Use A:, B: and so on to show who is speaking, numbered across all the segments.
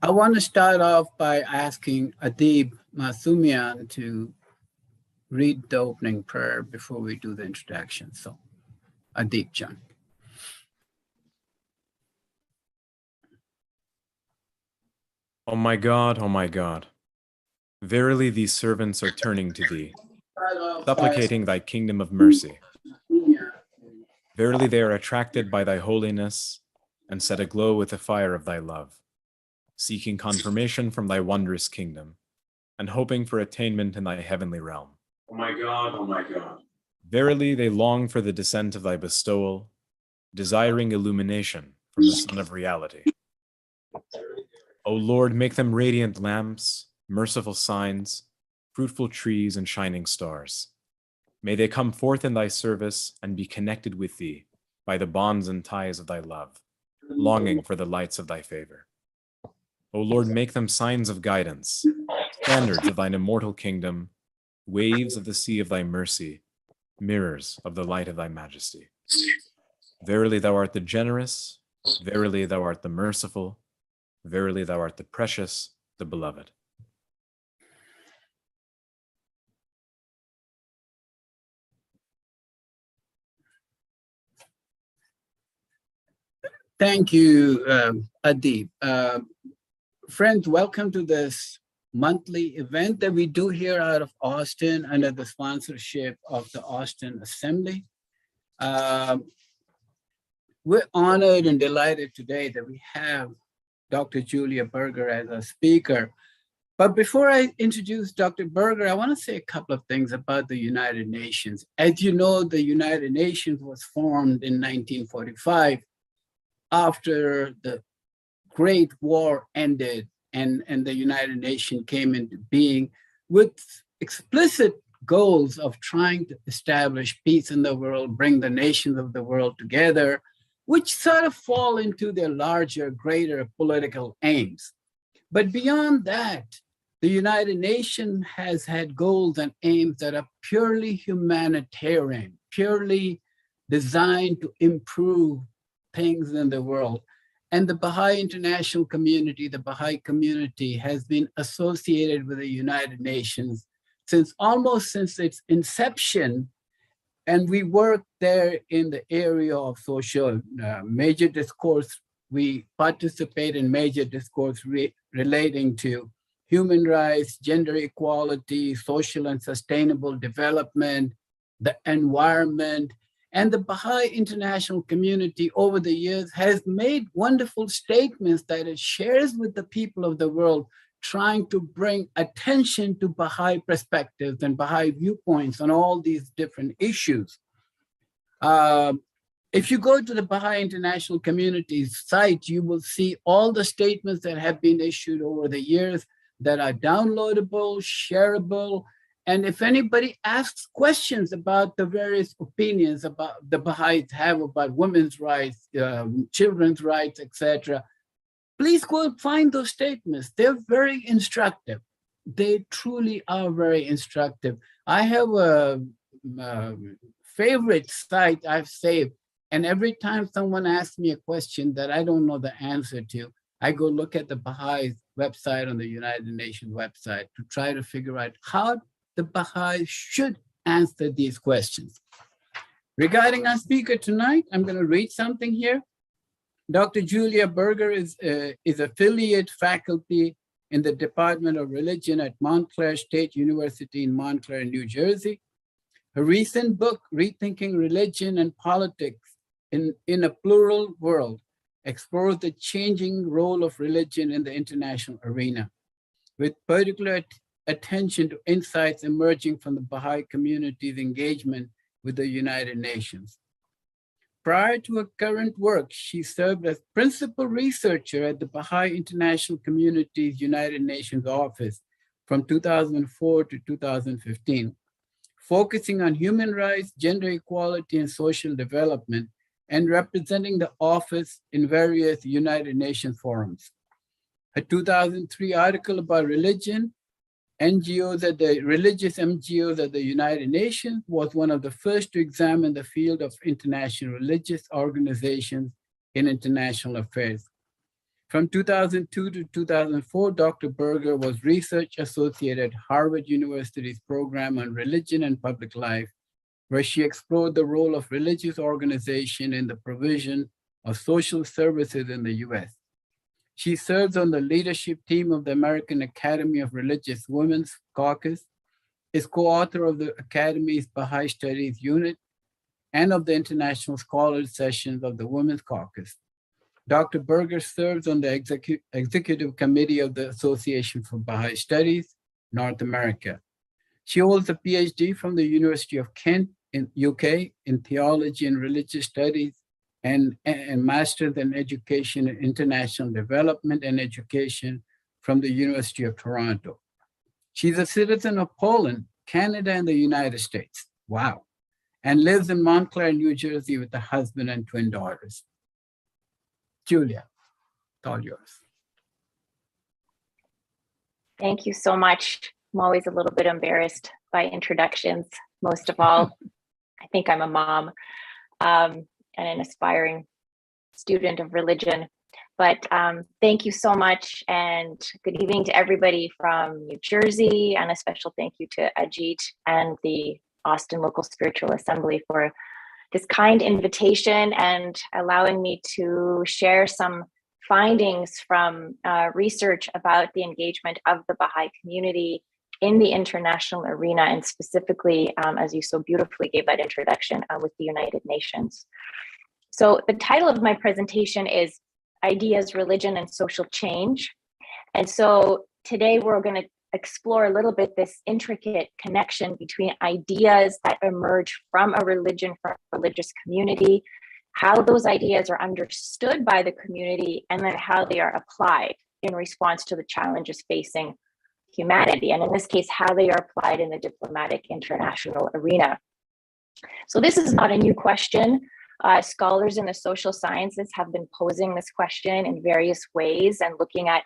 A: I want to start off by asking Adib Mathumian to read the opening prayer before we do the introduction. So, Adib John.
B: O my God, verily these servants are turning to thee, supplicating thy kingdom of mercy. Verily they are attracted by thy holiness and set aglow with the fire of thy love, seeking confirmation from thy wondrous kingdom and hoping for attainment in thy heavenly realm.
C: O my God.
B: Verily they long for the descent of thy bestowal, desiring illumination from the Sun of reality. O Lord, make them radiant lamps, merciful signs, fruitful trees, and shining stars. May they come forth in thy service and be connected with thee by the bonds and ties of thy love, longing for the lights of thy favor. O Lord, make them signs of guidance, standards of thine immortal kingdom, waves of the sea of thy mercy, mirrors of the light of thy majesty. Verily thou art the generous, verily thou art the merciful, verily thou art the precious, the beloved.
A: Thank you, Adib. Friends, welcome to this monthly event that we do here out of Austin under the sponsorship of the Austin Assembly. We're honored and delighted today that we have Dr. Julia Berger as a speaker. But before I introduce Dr. Berger, I want to say a couple of things about the United Nations. As you know, the United Nations was formed in 1945 after the Great War ended and the United Nations came into being with explicit goals of trying to establish peace in the world, bring the nations of the world together, which sort of fall into their larger, greater political aims. But beyond that, the United Nations has had goals and aims that are purely humanitarian, purely designed to improve things in the world. And the Baha'i international community, the Baha'i community, has been associated with the United Nations almost since its inception. And we work there in the area of social major discourse. We participate in major discourse relating to human rights, gender equality, social and sustainable development, the environment. And the Baha'i international community over the years has made wonderful statements that it shares with the people of the world, trying to bring attention to Baha'i perspectives and Baha'i viewpoints on all these different issues. If you go to the Baha'i international community's site, you will see all the statements that have been issued over the years that are downloadable, shareable. And if anybody asks questions about the various opinions about the Baha'is have about women's rights, children's rights, etc., please go and find those statements. They're very instructive. They truly are very instructive. I have a favorite site I've saved, and every time someone asks me a question that I don't know the answer to, I go look at the Baha'i website on the United Nations website to try to figure out how the Baha'is should answer these questions. Regarding our speaker tonight, I'm going to read something here. Dr. Julia Berger is affiliate faculty in the Department of Religion at Montclair State University in Montclair, New Jersey. Her recent book, Rethinking Religion and Politics in a Plural World, explores the changing role of religion in the international arena, with particular attention to insights emerging from the Baha'i community's engagement with the United Nations. Prior to her current work, she served as principal researcher at the Baha'i International Community's United Nations office from 2004 to 2015, focusing on human rights, gender equality, and social development, and representing the office in various United Nations forums. Her 2003 article about religion, religious NGOs at the United Nations was one of the first to examine the field of international religious organizations in international affairs. From 2002 to 2004, Dr. Berger was research associate at Harvard University's program on religion and public life, where she explored the role of religious organization in the provision of social services in the US. She serves on the leadership team of the American Academy of Religious Women's Caucus, is co-author of the Academy's Baha'i Studies Unit, and of the International Scholars Sessions of the Women's Caucus. Dr. Berger serves on the executive committee of the Association for Baha'i Studies, North America. She holds a PhD from the University of Kent in UK in theology and religious studies, and master's in education and international development and education from the University of Toronto. She's a citizen of Poland, Canada, and the United States. Wow. And lives in Montclair, New Jersey with a husband and twin daughters. Julia, it's all yours.
D: Thank you so much. I'm always a little bit embarrassed by introductions. Most of all, I think I'm a mom and an aspiring student of religion. But thank you so much, and good evening to everybody from New Jersey, and a special thank you to Ajit and the Austin Local Spiritual Assembly for this kind invitation and allowing me to share some findings from research about the engagement of the Baha'i community in the international arena, and specifically, as you so beautifully gave that introduction, with the United Nations. So the title of my presentation is Ideas, Religion, and Social Change. And so today we're going to explore a little bit this intricate connection between ideas that emerge from a religion, from a religious community, how those ideas are understood by the community, and then how they are applied in response to the challenges facing humanity. And in this case, how they are applied in the diplomatic international arena. So this is not a new question. Scholars in the social sciences have been posing this question in various ways and looking at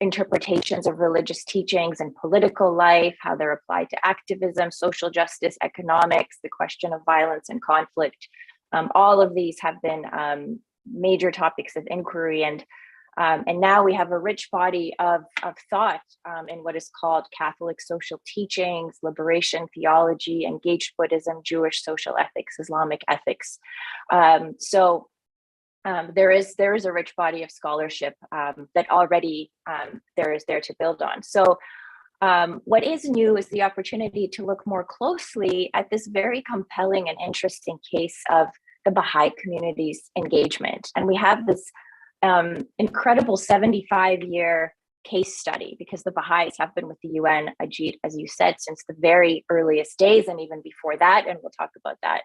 D: interpretations of religious teachings in political life, how they're applied to activism, social justice, economics, the question of violence and conflict. All of these have been major topics of inquiry, and now we have a rich body of thought in what is called Catholic social teachings, liberation theology, engaged Buddhism, Jewish social ethics, Islamic ethics. So there is a rich body of scholarship that already there is there to build on. So what is new is the opportunity to look more closely at this very compelling and interesting case of the Baha'i community's engagement. And we have this incredible 75-year case study, because the Baha'is have been with the UN, Ajit, as you said, since the very earliest days, and even before that, and we'll talk about that.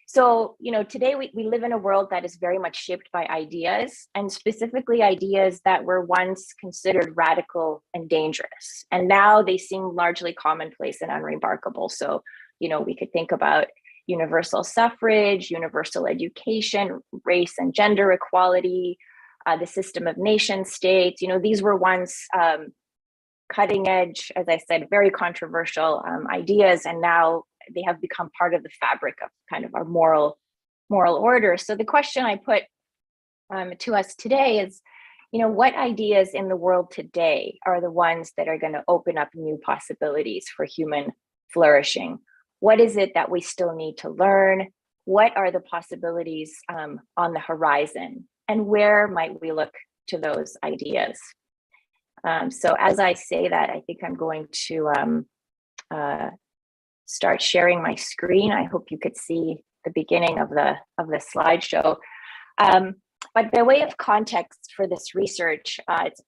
D: So, today we live in a world that is very much shaped by ideas, and specifically ideas that were once considered radical and dangerous. And now they seem largely commonplace and unremarkable. So, we could think about universal suffrage, universal education, race and gender equality, the system of nation states. These were once cutting edge, as I said, very controversial ideas, and now they have become part of the fabric of kind of our moral order. So the question I put to us today is, what ideas in the world today are the ones that are going to open up new possibilities for human flourishing? What is it that we still need to learn? What are the possibilities on the horizon? And where might we look to those ideas? So as I say that, I think I'm going to start sharing my screen. I hope you could see the beginning of the slideshow. But by way of context for this research, it's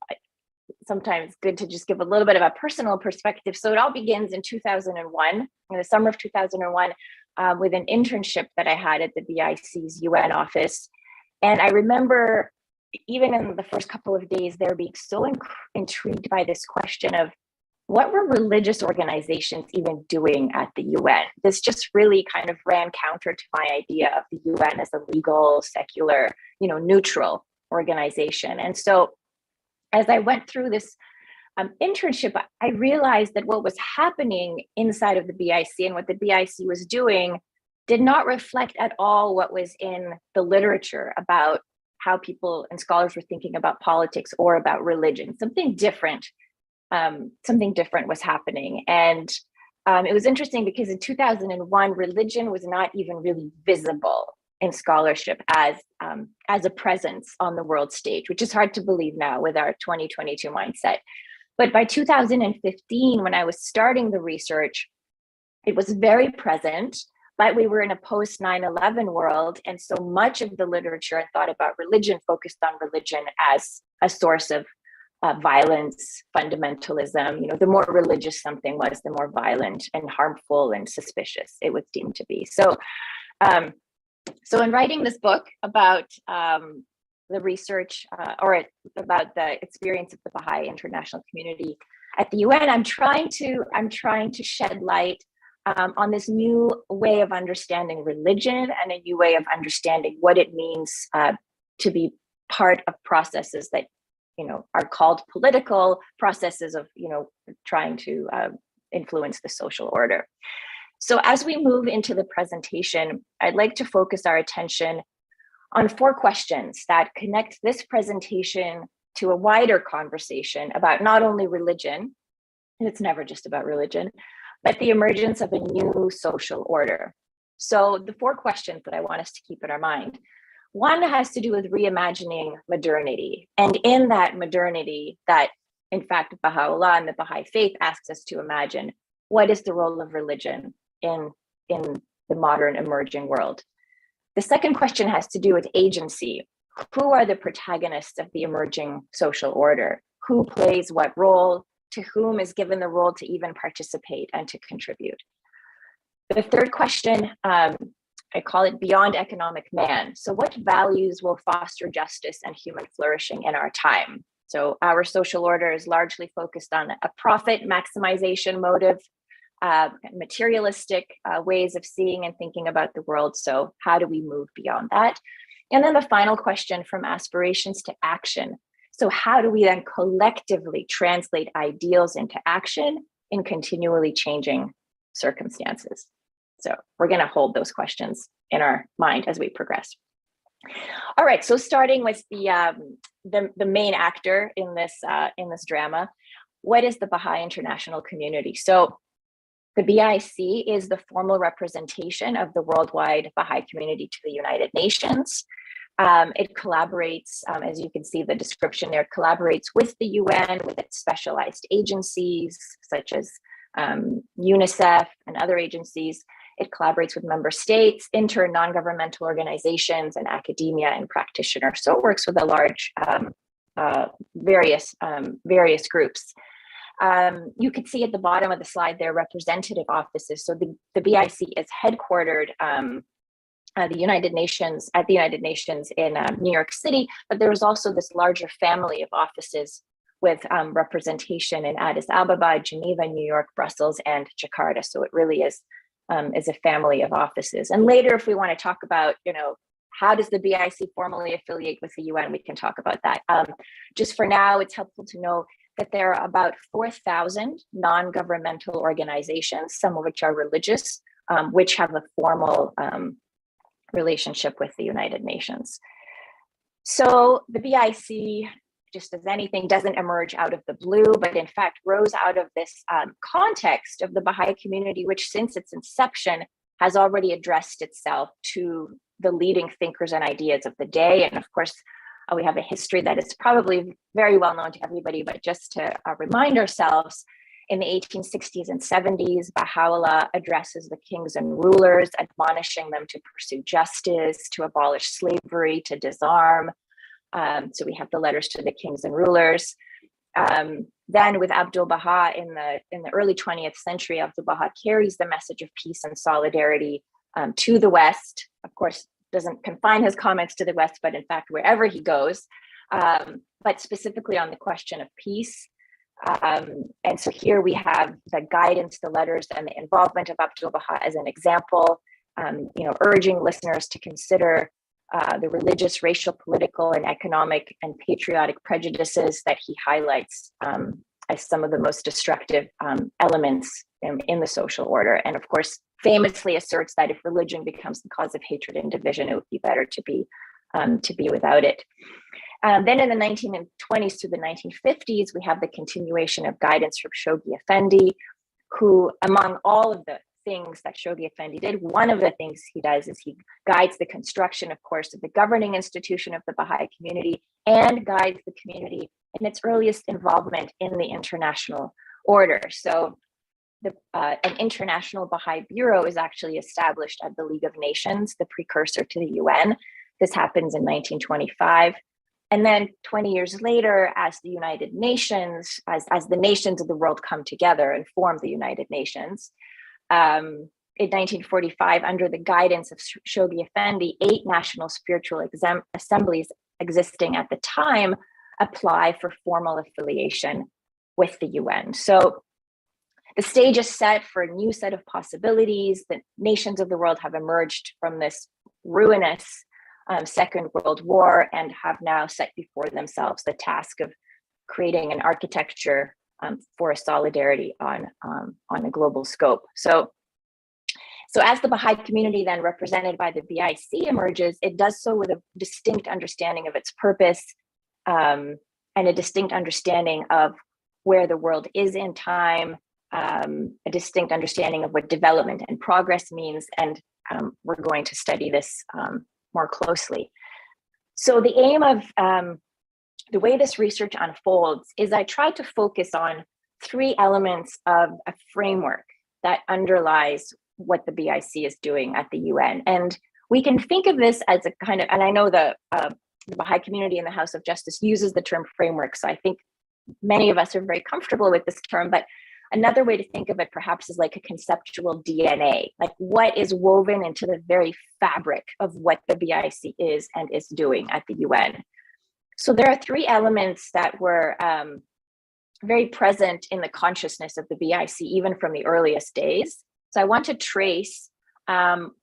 D: sometimes good to just give a little bit of a personal perspective. So it all begins in 2001, in the summer of 2001, with an internship that I had at the BIC's UN office. And I remember, even in the first couple of days there, being so intrigued by this question of what were religious organizations even doing at the UN? This just really kind of ran counter to my idea of the UN as a legal, secular, neutral organization. And so as I went through this internship, I realized that what was happening inside of the BIC and what the BIC was doing did not reflect at all what was in the literature about how people and scholars were thinking about politics or about religion. Something different was happening. And it was interesting because in 2001, religion was not even really visible in scholarship as a presence on the world stage, which is hard to believe now with our 2022 mindset. But by 2015, when I was starting the research, it was very present, but we were in a post 9/11 world. And so much of the literature and thought about religion focused on religion as a source of violence, fundamentalism. You know, the more religious something was, the more violent and harmful and suspicious it was deemed to be. So in writing this book about the research or about the experience of the Baha'i international community at the UN, I'm trying to shed light on this new way of understanding religion and a new way of understanding what it means to be part of processes that, you know, are called political processes of, you know, trying to influence the social order. So as we move into the presentation, I'd like to focus our attention on 4 questions that connect this presentation to a wider conversation about not only religion, and it's never just about religion, but the emergence of a new social order. So the 4 questions that I want us to keep in our mind. One has to do with reimagining modernity. And in that modernity that, in fact, Baha'u'llah and the Baha'i faith asks us to imagine, what is the role of religion in the modern emerging world? The second question has to do with agency. Who are the protagonists of the emerging social order? Who plays what role? To whom is given the role to even participate and to contribute? The third question, I call it beyond economic man. So what values will foster justice and human flourishing in our time? So our social order is largely focused on a profit maximization motive, materialistic ways of seeing and thinking about the world. So how do we move beyond that? And then the final question, from aspirations to action. So how do we then collectively translate ideals into action in continually changing circumstances? So we're going to hold those questions in our mind as we progress. All right, so starting with the main actor in this drama, what is the Baha'i international community? So the BIC is the formal representation of the worldwide Baha'i community to the United Nations. It collaborates, as you can see the description there, collaborates with the UN, with its specialized agencies such as UNICEF and other agencies. It collaborates with member states, inter- and non-governmental organizations, and academia and practitioners. So it works with a large various groups. You could see at the bottom of the slide there representative offices. So the BIC is headquartered at the United Nations in New York City, but there is also this larger family of offices with representation in Addis Ababa, Geneva, New York, Brussels, and Jakarta. So it really is a family of offices. And later, if we want to talk about, you know, how does the BIC formally affiliate with the UN, we can talk about that. Just for now, it's helpful to know that there are about 4,000 non-governmental organizations, some of which are religious, which have a formal relationship with the United Nations. So the BIC, just as anything, doesn't emerge out of the blue, but in fact rose out of this context of the Baha'i community, which since its inception has already addressed itself to the leading thinkers and ideas of the day. And of course, we have a history that is probably very well known to everybody, but just to remind ourselves, in the 1860s and 70s, Baha'u'llah addresses the kings and rulers, admonishing them to pursue justice, to abolish slavery, to disarm. So we have the letters to the kings and rulers. Then with Abdul Baha in the early 20th century, Abdul Baha carries the message of peace and solidarity to the West. Of course, doesn't confine his comments to the West, but in fact, wherever he goes, but specifically on the question of peace. And so here we have the guidance, the letters, and the involvement of Abdul Baha as an example, urging listeners to consider the religious, racial, political, and economic and patriotic prejudices that he highlights as some of the most destructive elements in the social order. And of course, famously asserts that if religion becomes the cause of hatred and division, it would be better to be to be without it. Then in the 1920s through the 1950s, we have the continuation of guidance from Shoghi Effendi, who, among all of the things that Shoghi Effendi did, one of the things he does is he guides the construction, of course, of the governing institution of the Baha'i community, and guides the community in its earliest involvement in the international order. So an international Baha'i Bureau is actually established at the League of Nations, the precursor to the UN. This happens in 1925. And then 20 years later, as the United Nations, as the nations of the world come together and form the United Nations, in 1945, under the guidance of Shoghi Effendi, 8 national spiritual assemblies existing at the time apply for formal affiliation with the UN. So the stage is set for a new set of possibilities. The nations of the world have emerged from this ruinous Second World War and have now set before themselves the task of creating an architecture for a solidarity on a global scope. So as the Baha'i community then represented by the BIC emerges, it does so with a distinct understanding of its purpose and a distinct understanding of where the world is in time, a distinct understanding of what development and progress means, and we're going to study this more closely. So the aim of the way this research unfolds is I try to focus on 3 elements of a framework that underlies what the BIC is doing at the UN. And we can think of this as a kind of, and I know the Baha'i community in the House of Justice uses the term framework, so I think many of us are very comfortable with this term, but another way to think of it perhaps is like a conceptual DNA, like what is woven into the very fabric of what the BIC is and is doing at the UN. So there are 3 elements that were very present in the consciousness of the BIC, even from the earliest days. So I want to trace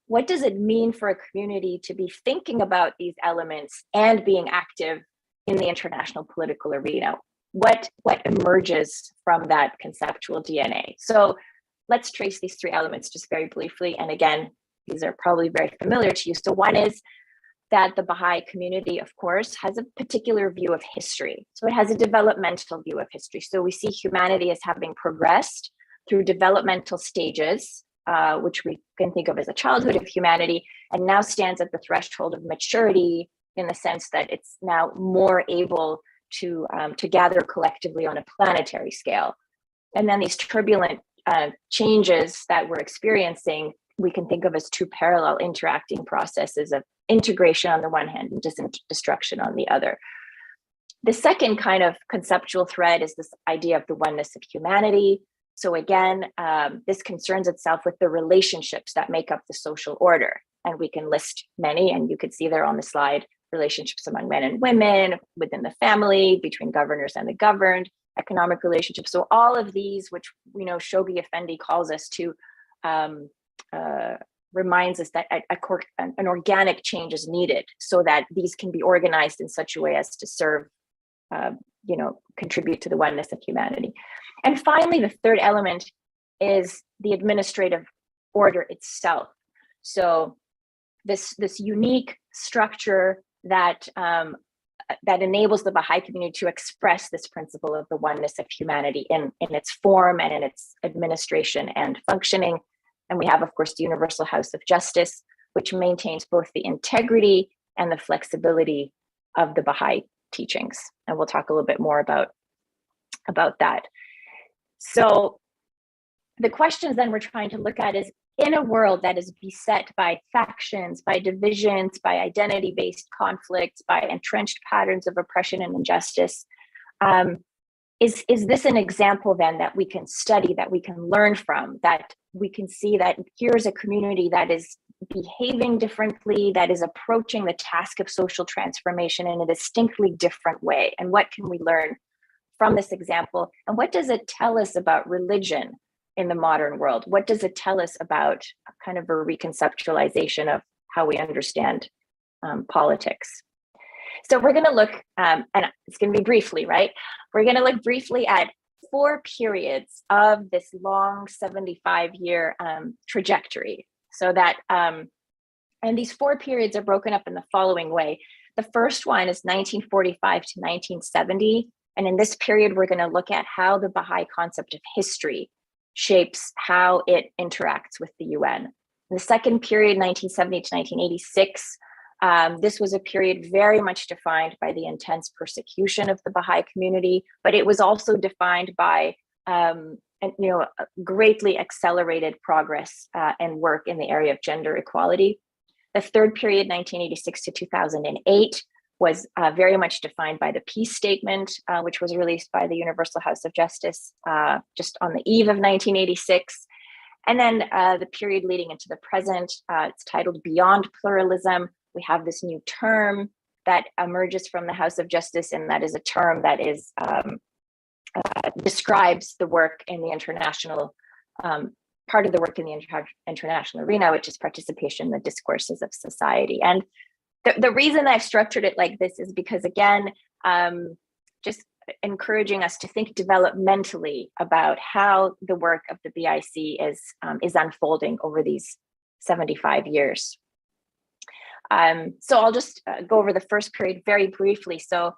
D: what does it mean for a community to be thinking about these elements and being active in the international political arena? What emerges from that conceptual DNA? So let's trace these 3 elements just very briefly. And again, these are probably very familiar to you. So one is that the Baha'i community, of course, has a particular view of history. So it has a developmental view of history. So we see humanity as having progressed through developmental stages, which we can think of as a childhood of humanity, and now stands at the threshold of maturity in the sense that it's now more able to gather collectively on a planetary scale. And then these turbulent changes that we're experiencing, we can think of as 2 parallel interacting processes of integration on the one hand and destruction on the other. The second kind of conceptual thread is this idea of the oneness of humanity. So again, this concerns itself with the relationships that make up the social order. And we can list many, and you could see there on the slide, relationships among men and women, within the family, between governors and the governed, economic relationships. So all of these, which we know Shoghi Effendi calls us to, reminds us that an organic change is needed so that these can be organized in such a way as to serve, contribute to the oneness of humanity. And finally, the third element is the administrative order itself. So this unique structure that enables the Baha'i community to express this principle of the oneness of humanity in its form and in its administration and functioning. And we have, of course, the Universal House of Justice, which maintains both the integrity and the flexibility of the Baha'i teachings. And we'll talk a little bit more about that. So the questions then we're trying to look at is, in a world that is beset by factions, by divisions, by identity-based conflicts, by entrenched patterns of oppression and injustice, is this an example then that we can study, that we can learn from, that we can see that here's a community that is behaving differently, that is approaching the task of social transformation in a distinctly different way? And what can we learn from this example? And what does it tell us about religion in the modern world? What does it tell us about kind of a reconceptualization of how we understand politics? So we're going to look, and it's going to be briefly, right? We're going to look briefly at 4 periods of this long 75-year trajectory. So that, and these 4 periods are broken up in the following way. The first one is 1945 to 1970. And in this period, we're going to look at how the Baha'i concept of history shapes how it interacts with the UN. In the second period, 1970 to 1986, this was a period very much defined by the intense persecution of the Baha'i community, but it was also defined by greatly accelerated progress and work in the area of gender equality. The third period, 1986 to 2008, was very much defined by the peace statement, which was released by the Universal House of Justice just on the eve of 1986. And then the period leading into the present, it's titled Beyond Pluralism. We have this new term that emerges from the House of Justice, and that is a term that is describes the work in the international, part of the work in the international arena, which is participation in the discourses of society. And the reason I've structured it like this is because, again, just encouraging us to think developmentally about how the work of the BIC is unfolding over these 75 years. So I'll just go over the first period very briefly. So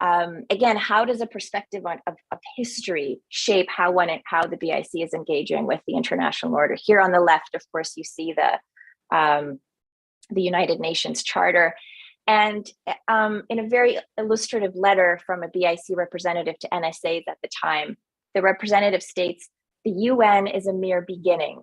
D: again, how does a perspective of history shape how the BIC is engaging with the international order? Here on the left, of course, you see the United Nations Charter. And in a very illustrative letter from a BIC representative to NSAs at the time, the representative states, the UN is a mere beginning.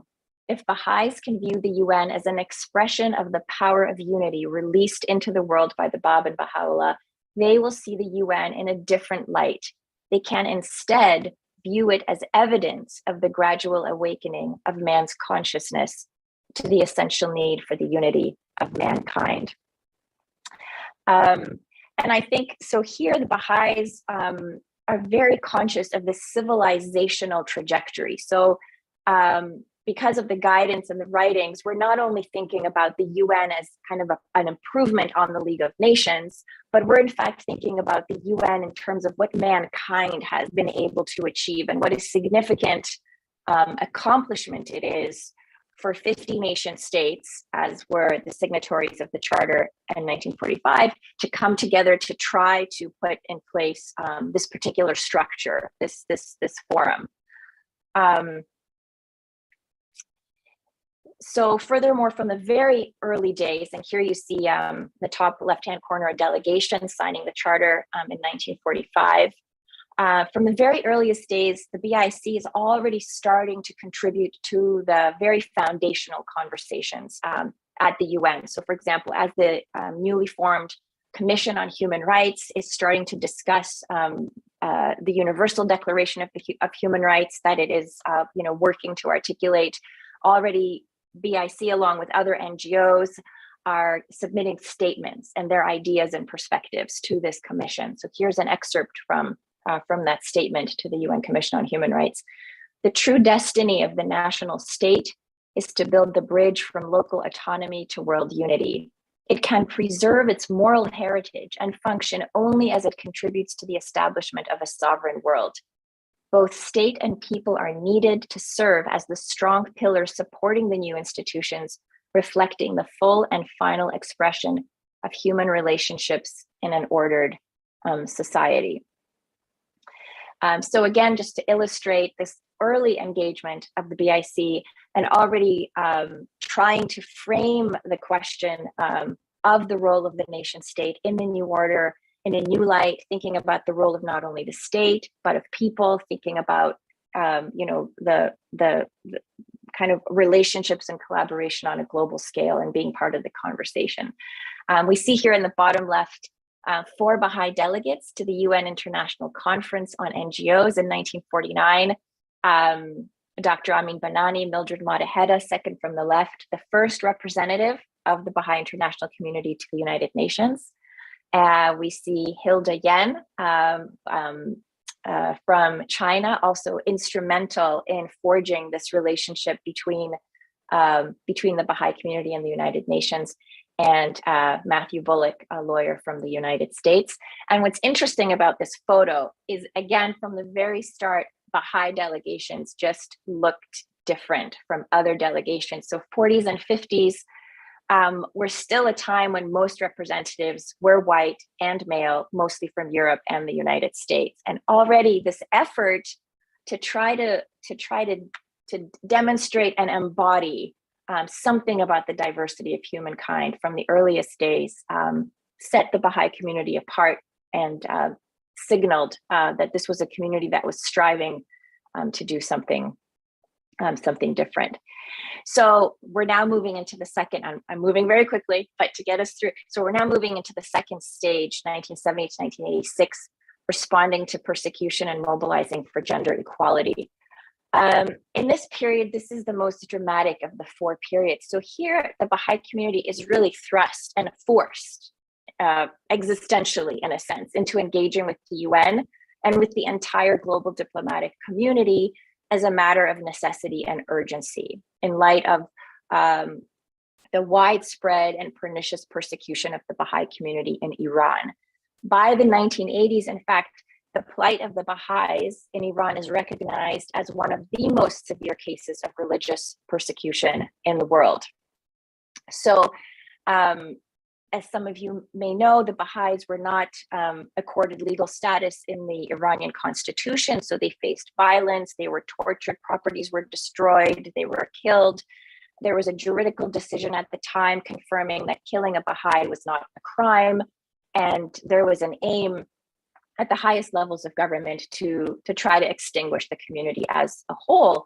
D: If Baha'is can view the UN as an expression of the power of unity released into the world by the Bab and Baha'u'llah, they will see the UN in a different light. They can instead view it as evidence of the gradual awakening of man's consciousness to the essential need for the unity of mankind. And I think, so here the Baha'is are very conscious of this civilizational trajectory. So because of the guidance and the writings, we're not only thinking about the UN as kind of an improvement on the League of Nations, but we're in fact thinking about the UN in terms of what mankind has been able to achieve and what a significant accomplishment it is for 50 nation states, as were the signatories of the Charter in 1945, to come together to try to put in place this particular structure, this forum. So furthermore, from the very early days, and here you see the top left-hand corner, a delegation signing the Charter in 1945. From the very earliest days, the BIC is already starting to contribute to the very foundational conversations at the UN. So for example, as the newly formed Commission on Human Rights is starting to discuss the Universal Declaration of Human Rights that it is working to articulate, already BIC along with other NGOs are submitting statements and their ideas and perspectives to this commission. So here's an excerpt from that statement to the UN Commission on Human Rights. The true destiny of the national state is to build the bridge from local autonomy to world unity. It can preserve its moral heritage and function only as it contributes to the establishment of a sovereign world. Both state and people are needed to serve as the strong pillars supporting the new institutions, reflecting the full and final expression of human relationships in an ordered society. So again, just to illustrate this early engagement of the BIC and already trying to frame the question of the role of the nation state in the new order in a new light, thinking about the role of not only the state, but of people, thinking about, the kind of relationships and collaboration on a global scale and being part of the conversation. We see here in the bottom left, 4 Baha'i delegates to the UN International Conference on NGOs in 1949. Dr. Amin Banani, Mildred Mataheda, second from the left, the first representative of the Baha'i international community to the United Nations. We see Hilda Yen from China, also instrumental in forging this relationship between the Baha'i community and the United Nations, and Matthew Bullock, a lawyer from the United States. And what's interesting about this photo is, again, from the very start, Baha'i delegations just looked different from other delegations. So 40s and 50s, were still a time when most representatives were white and male, mostly from Europe and the United States. And already this effort to try to demonstrate and embody something about the diversity of humankind from the earliest days set the Baha'i community apart and signaled that this was a community that was striving to do something different. So we're now moving into the second, I'm moving very quickly, but to get us through. So we're now moving into the second stage, 1970 to 1986, responding to persecution and mobilizing for gender equality. In this period, this is the most dramatic of the four periods. So here, the Baha'i community is really thrust and forced existentially, in a sense, into engaging with the UN and with the entire global diplomatic community as a matter of necessity and urgency in light of the widespread and pernicious persecution of the Baha'i community in Iran. By the 1980s, in fact, the plight of the Baha'is in Iran is recognized as one of the most severe cases of religious persecution in the world. So, as some of you may know, the Baha'is were not accorded legal status in the Iranian constitution, so they faced violence, they were tortured, properties were destroyed, they were killed. There was a juridical decision at the time confirming that killing a Baha'i was not a crime, and there was an aim at the highest levels of government to try to extinguish the community as a whole.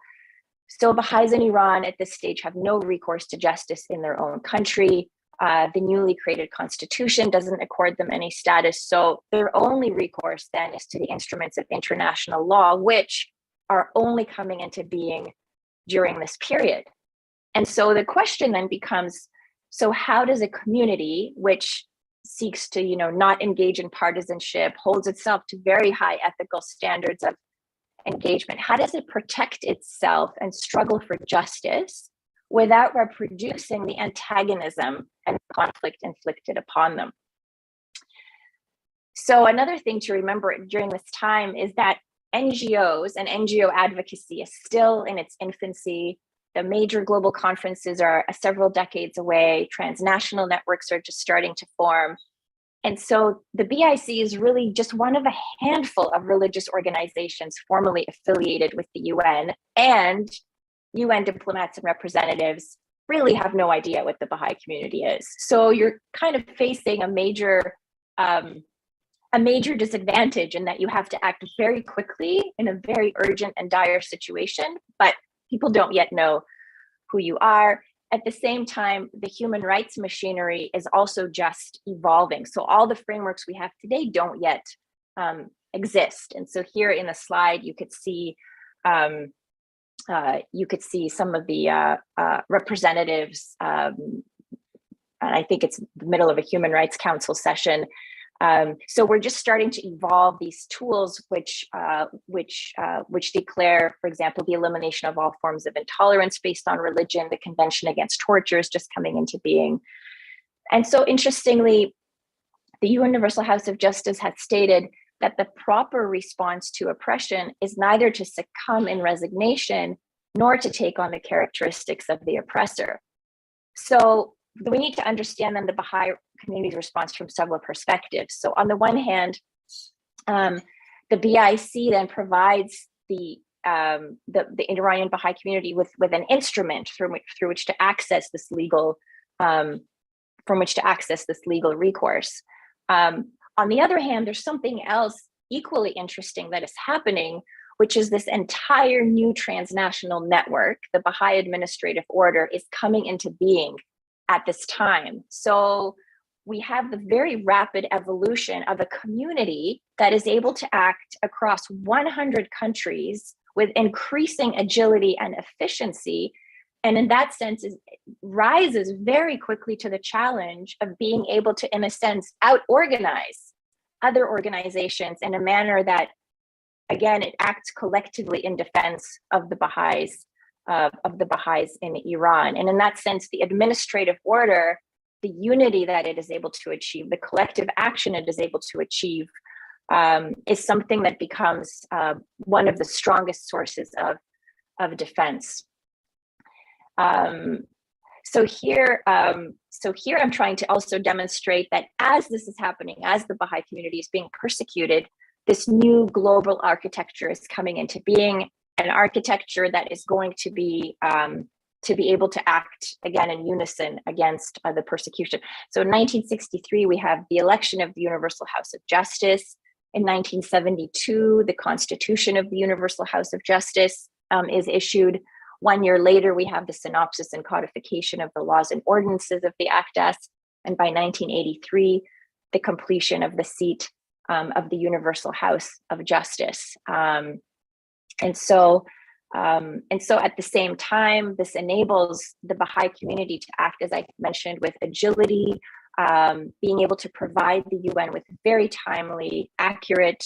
D: So Baha'is in Iran at this stage have no recourse to justice in their own country. The newly created constitution doesn't accord them any status. So their only recourse then is to the instruments of international law, which are only coming into being during this period. And so the question then becomes, so how does a community which seeks to, not engage in partisanship, holds itself to very high ethical standards of engagement, how does it protect itself and struggle for justice without reproducing the antagonism and conflict inflicted upon them? So another thing to remember during this time is that NGOs and NGO advocacy is still in its infancy. The major global conferences are several decades away. Transnational networks are just starting to form. And so the BIC is really just one of a handful of religious organizations formally affiliated with the UN, and UN diplomats and representatives really have no idea what the Baha'i community is. So you're kind of facing a major disadvantage in that you have to act very quickly in a very urgent and dire situation, but people don't yet know who you are. At the same time, the human rights machinery is also just evolving. So all the frameworks we have today don't yet exist. And so here in the slide, you could see some of the representatives, and I think it's the middle of a Human Rights Council session. So we're just starting to evolve these tools, which declare, for example, the elimination of all forms of intolerance based on religion. The Convention Against Torture is just coming into being. And so interestingly, the Universal House of Justice has stated that the proper response to oppression is neither to succumb in resignation nor to take on the characteristics of the oppressor. So we need to understand then the Baha'i community's response from several perspectives. So on the one hand, the BIC then provides the Iranian Baha'i community with an instrument through which to access this legal recourse. On the other hand, there's something else equally interesting that is happening, which is this entire new transnational network. The Baha'i Administrative Order is coming into being at this time. So we have the very rapid evolution of a community that is able to act across 100 countries with increasing agility and efficiency. And in that sense, it rises very quickly to the challenge of being able to, in a sense, out-organize other organizations in a manner that, again, it acts collectively in defense of the Baha'is in Iran. And in that sense, the administrative order, the unity that it is able to achieve, the collective action it is able to achieve, is something that becomes one of the strongest sources of defense. So here I'm trying to also demonstrate that as this is happening, as the Baha'i community is being persecuted, this new global architecture is coming into being, an architecture that is going to be able to act again in unison against the persecution. So in 1963, we have the election of the Universal House of Justice. In 1972, the Constitution of the Universal House of Justice is issued. 1 year later, we have the synopsis and codification of the laws and ordinances of the Actas. And by 1983, the completion of the seat of the Universal House of Justice. And so at the same time, this enables the Baha'i community to act, as I mentioned, with agility, being able to provide the UN with very timely, accurate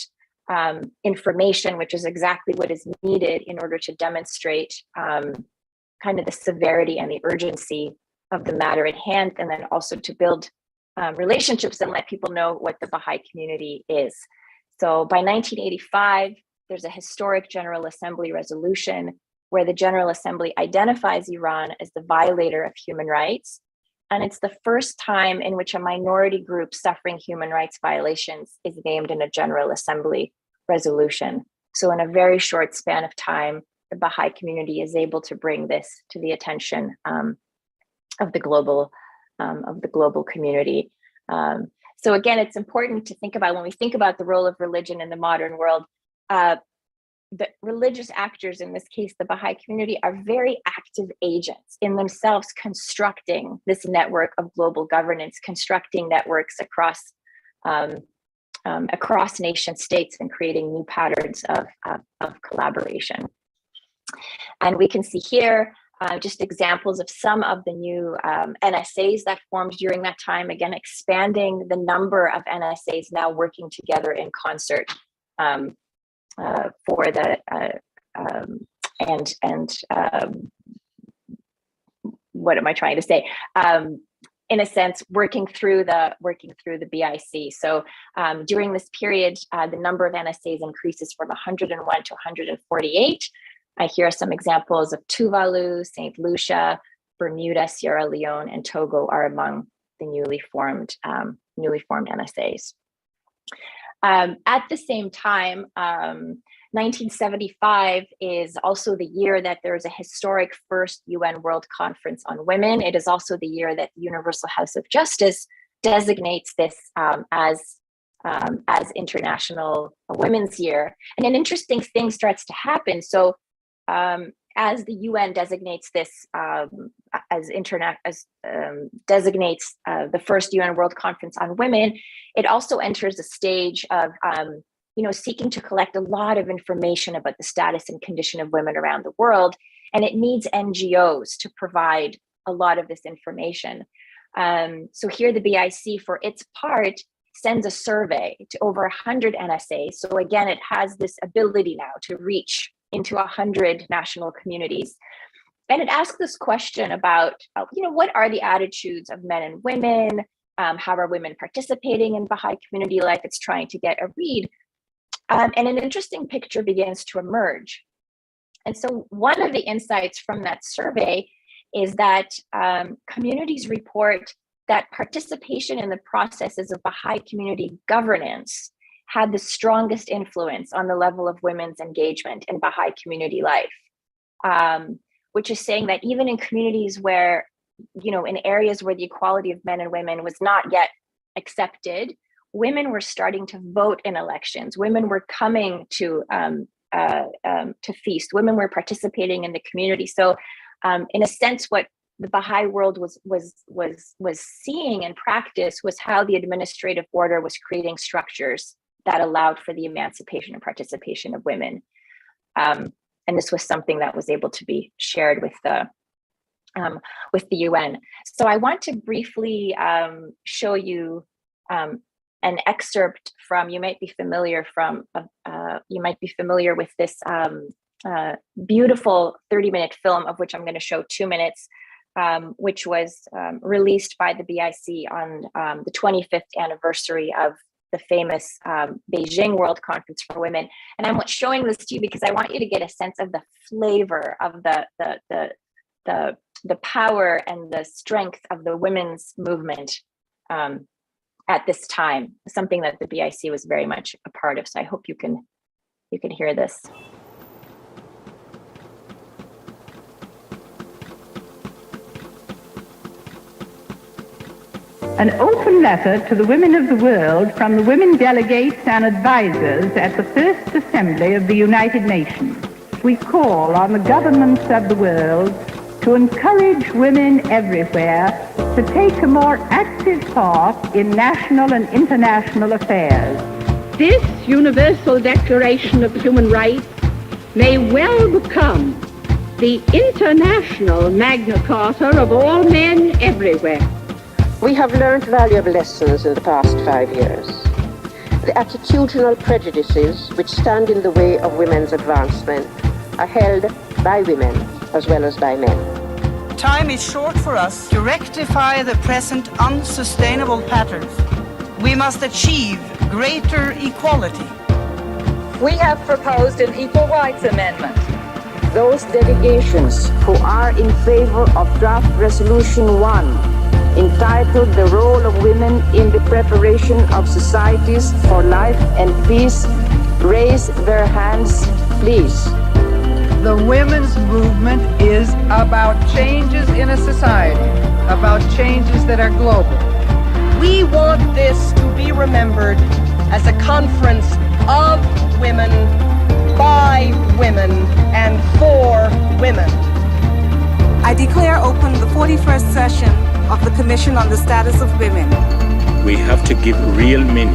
D: information, which is exactly what is needed in order to demonstrate kind of the severity and the urgency of the matter at hand, and then also to build relationships and let people know what the Baha'i community is. So by 1985, there's a historic General Assembly resolution where the General Assembly identifies Iran as the violator of human rights. And it's the first time in which a minority group suffering human rights violations is named in a General Assembly resolution. So in a very short span of time, the Baha'i community is able to bring this to the attention of the global community. So again, it's important to think about when we think about the role of religion in the modern world. The religious actors, in this case, the Baha'i community, are very active agents in themselves, constructing this network of global governance, constructing networks across nation states and creating new patterns of collaboration. And we can see here just examples of some of the new NSAs that formed during that time, again, expanding the number of NSAs now working together in concert for the what am I trying to say? In a sense, working through the BIC. So during this period, the number of NSAs increases from 101 to 148. Here are some examples of Tuvalu, St. Lucia, Bermuda, Sierra Leone, and Togo are among the newly formed NSAs. At the same time, 1975 is also the year that there is a historic first UN World Conference on Women. It is also the year that the Universal House of Justice designates this as International Women's Year. And an interesting thing starts to happen. So as the UN designates this designates the first UN World Conference on Women, it also enters a stage of seeking to collect a lot of information about the status and condition of women around the world, and it needs NGOs to provide a lot of this information. So here the BIC, for its part, sends a survey to over 100 NSAs. So again, it has this ability now to reach into 100 national communities. And it asks this question about, what are the attitudes of men and women? How are women participating in Baha'i community life? It's trying to get a read. And an interesting picture begins to emerge. And so one of the insights from that survey is that communities report that participation in the processes of Baha'i community governance had the strongest influence on the level of women's engagement in Baha'i community life, which is saying that even in communities where, in areas where the equality of men and women was not yet accepted, women were starting to vote in elections. Women were coming to feast. Women were participating in the community. So, in a sense, what the Baha'i world was seeing in practice was how the administrative order was creating structures that allowed for the emancipation and participation of women. And this was something that was able to be shared with the UN. So I want to briefly show you an excerpt from, you might be familiar with this beautiful 30-minute film, of which I'm going to show 2 minutes, which was released by the BIC on the 25th anniversary of the famous Beijing World Conference for Women. And I'm showing this to you because I want you to get a sense of the flavor of the power and the strength of the women's movement at this time, something that the BIC was very much a part of. So I hope you can hear this.
E: An open letter to the women of the world from the women delegates and advisors at the First Assembly of the United Nations. We call on the governments of the world to encourage women everywhere to take a more active part in national and international affairs. This Universal Declaration of Human Rights may well become the international Magna Carta of all men everywhere.
F: We have learned valuable lessons in the past 5 years. The attitudinal prejudices which stand in the way of women's advancement are held by women as well as by men.
G: Time is short for us to rectify the present unsustainable patterns. We must achieve greater equality.
H: We have proposed an Equal Rights Amendment.
F: Those delegations who are in favor of Draft Resolution 1, entitled The Role of Women in the Preparation of Societies for Life and Peace, raise their hands, please.
I: The women's movement is about changes in a society, about changes that are global.
G: We want this to be remembered as a conference of women, by women, and for women.
J: I declare open the 41st session of the Commission on the Status of Women.
K: We have to give real meaning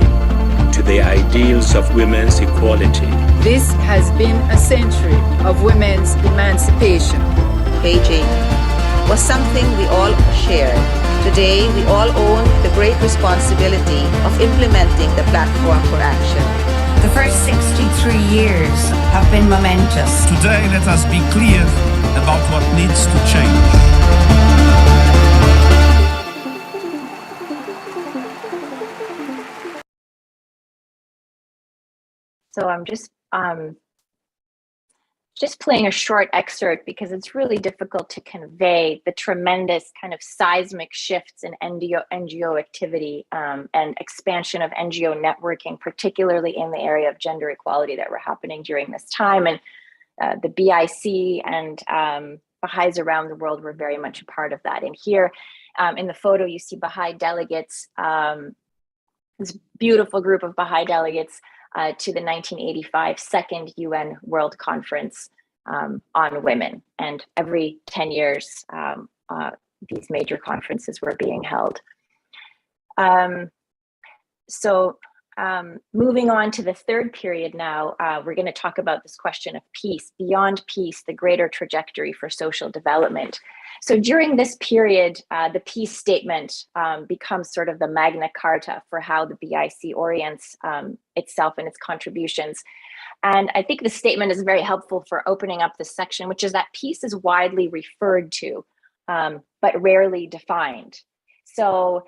K: to the ideals of women's equality.
H: This has been a century of women's emancipation.
J: Beijing was something we all shared. Today, we all own the great responsibility of implementing the platform for action.
L: The first 63 years have been momentous.
M: Today, let us be clear about what needs to change.
D: So I'm just playing a short excerpt because it's really difficult to convey the tremendous kind of seismic shifts in NGO activity and expansion of NGO networking, particularly in the area of gender equality that were happening during this time. And the BIC and Baha'is around the world were very much a part of that. And here in the photo, you see Baha'i delegates, this beautiful group of Baha'i delegates to the 1985 Second UN World Conference on Women. And every 10 years, these major conferences were being held. Moving on to the third period now, we're going to talk about this question of peace, beyond peace, the greater trajectory for social development. So during this period, the peace statement becomes sort of the Magna Carta for how the BIC orients itself and its contributions. And I think the statement is very helpful for opening up this section, which is that peace is widely referred to, but rarely defined. So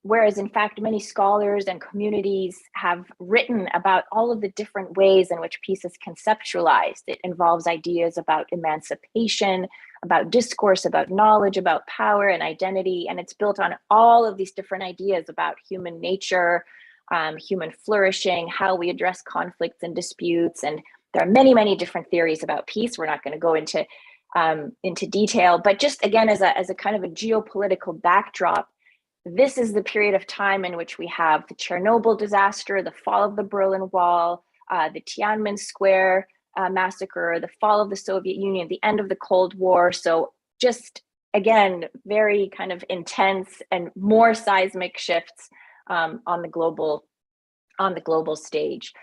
D: whereas in fact, many scholars and communities have written about all of the different ways in which peace is conceptualized. It involves ideas about emancipation, about discourse, about knowledge, about power and identity. And it's built on all of these different ideas about human nature, human flourishing, how we address conflicts and disputes. And there are many, many different theories about peace. We're not going to go into detail, but just again, as a kind of a geopolitical backdrop, this is the period of time in which we have the Chernobyl disaster, the fall of the Berlin Wall, the Tiananmen Square massacre, the fall of the Soviet Union, the end of the Cold War. So just, again, very kind of intense and more seismic shifts on the global stage.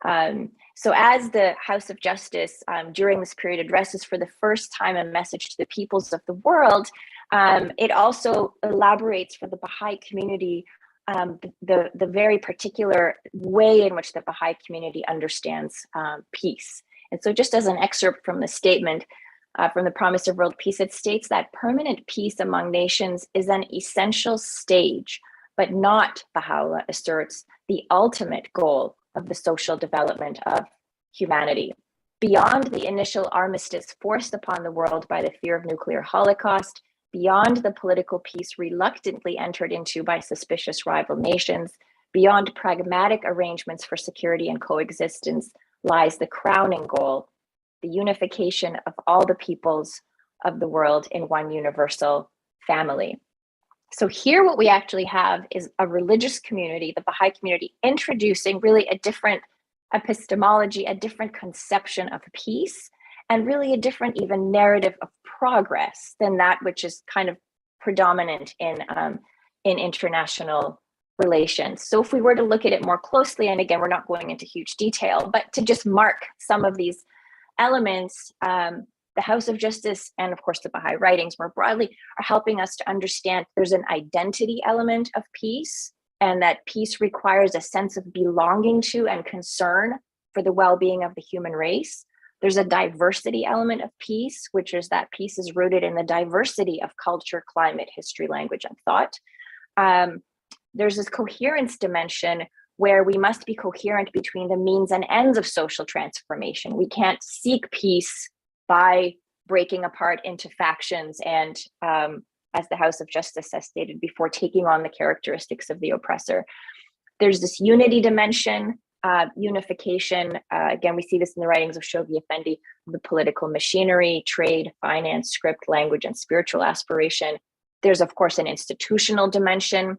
D: So as the House of Justice during this period addresses for the first time a message to the peoples of the world, it also elaborates for the Baha'i community the very particular way in which the Baha'i community understands peace. And so just as an excerpt from the statement from the Promise of World Peace, it states that permanent peace among nations is an essential stage, but not, Baha'u'llah asserts, the ultimate goal of the social development of humanity. beyond the initial armistice forced upon the world by the fear of nuclear holocaust, beyond the political peace reluctantly entered into by suspicious rival nations, beyond pragmatic arrangements for security and coexistence, lies the crowning goal, the unification of all the peoples of the world in one universal family. So here what we actually have is a religious community, the Baha'i community, introducing really a different epistemology, a different conception of peace, and really a different even narrative of progress than that which is kind of predominant in international relations. So if we were to look at it more closely, and again, we're not going into huge detail, but to just mark some of these elements, the House of Justice and of course the Baha'i writings more broadly are helping us to understand there's an identity element of peace, and that peace requires a sense of belonging to and concern for the well-being of the human race. There's a diversity element of peace, which is that peace is rooted in the diversity of culture, climate, history, language, and thought. There's this coherence dimension where we must be coherent between the means and ends of social transformation. We can't seek peace by breaking apart into factions and, as the House of Justice has stated before, taking on the characteristics of the oppressor. There's this unity dimension, unification. Again, we see this in the writings of Shoghi Effendi, the political machinery, trade, finance, script, language, and spiritual aspiration. There's, of course, an institutional dimension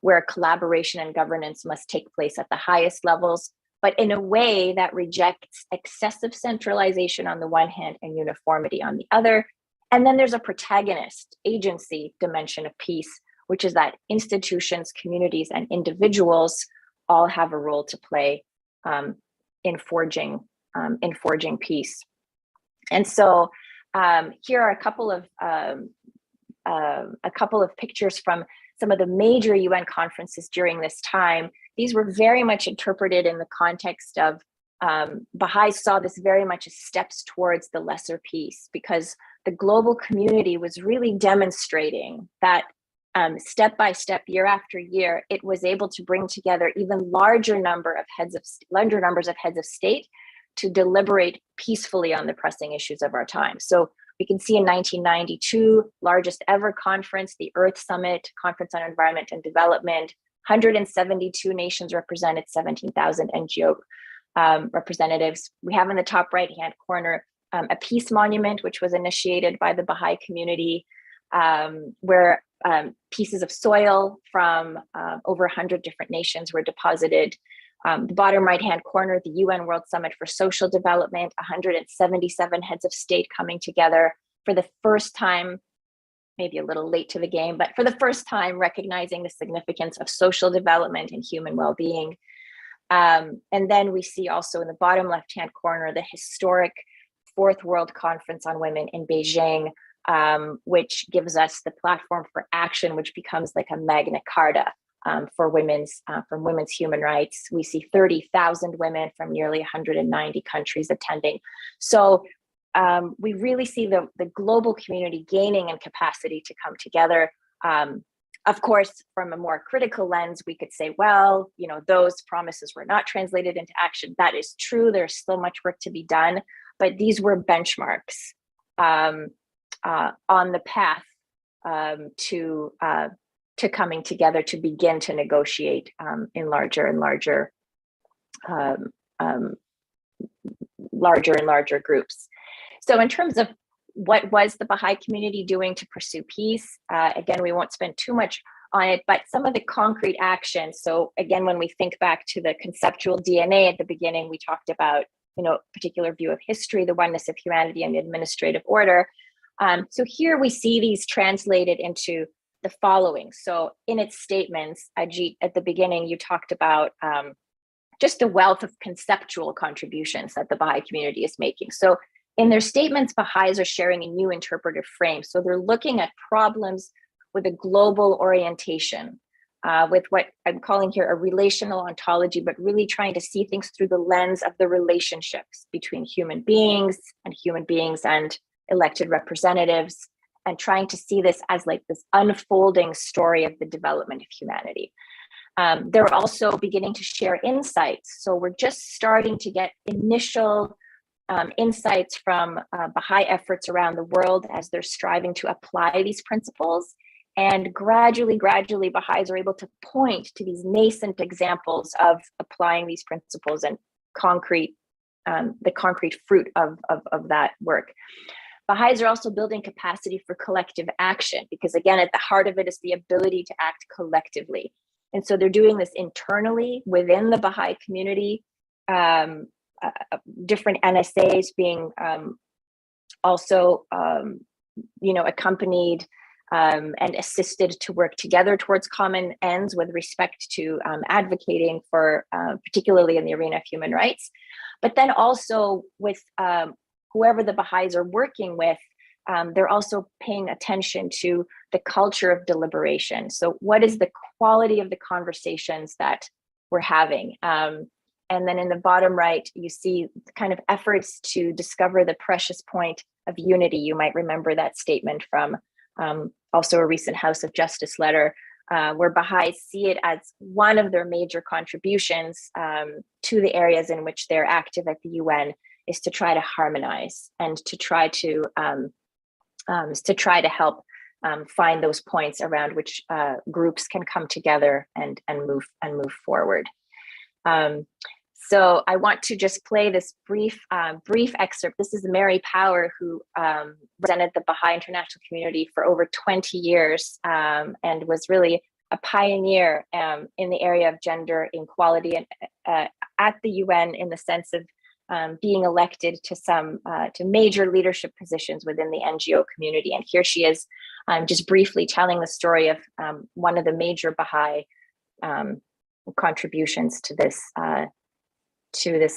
D: where collaboration and governance must take place at the highest levels, but in a way that rejects excessive centralization on the one hand and uniformity on the other. And then there's a protagonist agency dimension of peace, which is that institutions, communities, and individuals all have a role to play in forging peace. And so here are a couple of pictures from some of the major UN conferences during this time. These were very much interpreted in the context of Baha'is saw this very much as steps towards the lesser peace, because the global community was really demonstrating that step by step, year after year, it was able to bring together even larger numbers of heads of state to deliberate peacefully on the pressing issues of our time. So we can see in 1992, largest ever conference, the Earth Summit, Conference on Environment and Development, 172 nations represented, 17,000 NGO representatives. We have in the top right-hand corner a peace monument, which was initiated by the Baha'i community, where pieces of soil from over 100 different nations were deposited. The bottom right-hand corner, the UN World Summit for Social Development, 177 heads of state coming together for the first time, maybe a little late to the game, but for the first time recognizing the significance of social development and human well-being. And then we see also in the bottom left-hand corner, the historic Fourth World Conference on Women in Beijing, which gives us the platform for action, which becomes like a Magna Carta for women's human rights. We see 30,000 women from nearly 190 countries attending. So we really see the global community gaining in capacity to come together. Of course, from a more critical lens, we could say, well, those promises were not translated into action. That is true. There's still much work to be done, but these were benchmarks on the path to coming together to begin to negotiate in larger and larger groups. So in terms of what was the Baha'i community doing to pursue peace, again, we won't spend too much on it, but some of the concrete actions. So again, when we think back to the conceptual DNA at the beginning, we talked about particular view of history, the oneness of humanity, and the administrative order. So here we see these translated into the following. So in its statements, Ajit, at the beginning, you talked about just a wealth of conceptual contributions that the Baha'i community is making. So in their statements, Baha'is are sharing a new interpretive frame. So they're looking at problems with a global orientation, with what I'm calling here a relational ontology, but really trying to see things through the lens of the relationships between human beings and elected representatives, and trying to see this as like this unfolding story of the development of humanity. They're also beginning to share insights. So we're just starting to get initial insights from Baha'i efforts around the world as they're striving to apply these principles. And gradually, Baha'is are able to point to these nascent examples of applying these principles and the concrete fruit of that work. Baha'is are also building capacity for collective action, because again, at the heart of it is the ability to act collectively. And so they're doing this internally within the Baha'i community, different NSAs being also, accompanied and assisted to work together towards common ends with respect to advocating for, particularly in the arena of human rights, but then also with whoever the Baha'is are working with, they're also paying attention to the culture of deliberation. So what is the quality of the conversations that we're having? And then in the bottom right, you see kind of efforts to discover the precious point of unity. You might remember that statement from also a recent House of Justice letter, where Baha'is see it as one of their major contributions to the areas in which they're active at the UN, is to try to harmonize and to try to help find those points around which groups can come together and move forward. So I want to just play this brief excerpt. This is Mary Power, who represented the Baha'i international community for over 20 years and was really a pioneer in the area of gender equality and at the UN, in the sense of being elected to major leadership positions within the NGO community. And here she is, just briefly telling the story of one of the major Baha'i contributions to this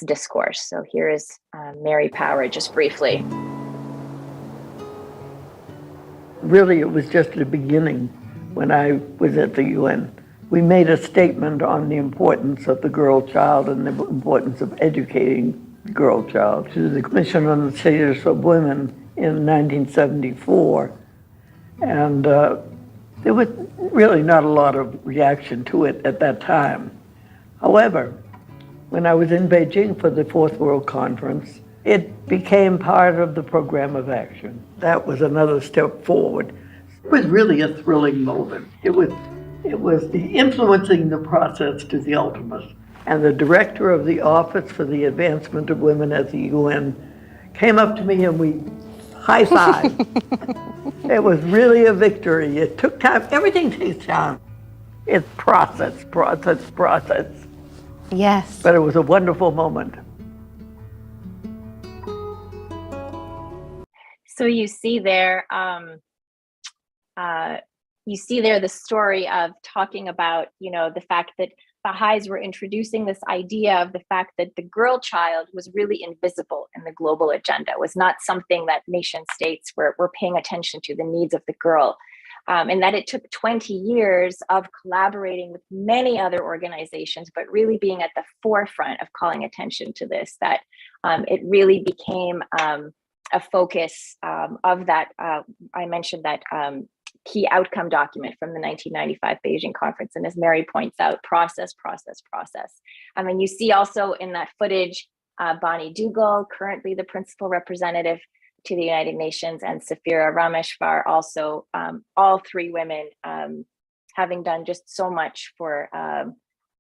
D: discourse. So here is Mary Power, just briefly.
N: Really, it was just the beginning when I was at the UN. We made a statement on the importance of the girl child and the importance of educating the girl child to the Commission on the Status of Women in 1974. And there was really not a lot of reaction to it at that time. However, when I was in Beijing for the Fourth World Conference, it became part of the program of action. That was another step forward. It was really a thrilling moment. It was the influencing the process to the ultimate. And the director of the Office for the Advancement of Women at the UN came up to me and we high-fived. It was really a victory. It took time. Everything takes time. It's process.
O: Yes.
N: But it was a wonderful moment.
D: So you see there, the story of talking about, the fact that Baha'is were introducing this idea of the fact that the girl child was really invisible in the global agenda. It was not something that nation states were paying attention to, the needs of the girl. And that it took 20 years of collaborating with many other organizations, but really being at the forefront of calling attention to this, that it really became a focus of that. I mentioned that key outcome document from the 1995 Beijing conference. And as Mary points out, process. I mean, you see also in that footage, Bonnie Dougal, currently the principal representative to the United Nations, and Safira Rameshvar, also all three women having done just so much for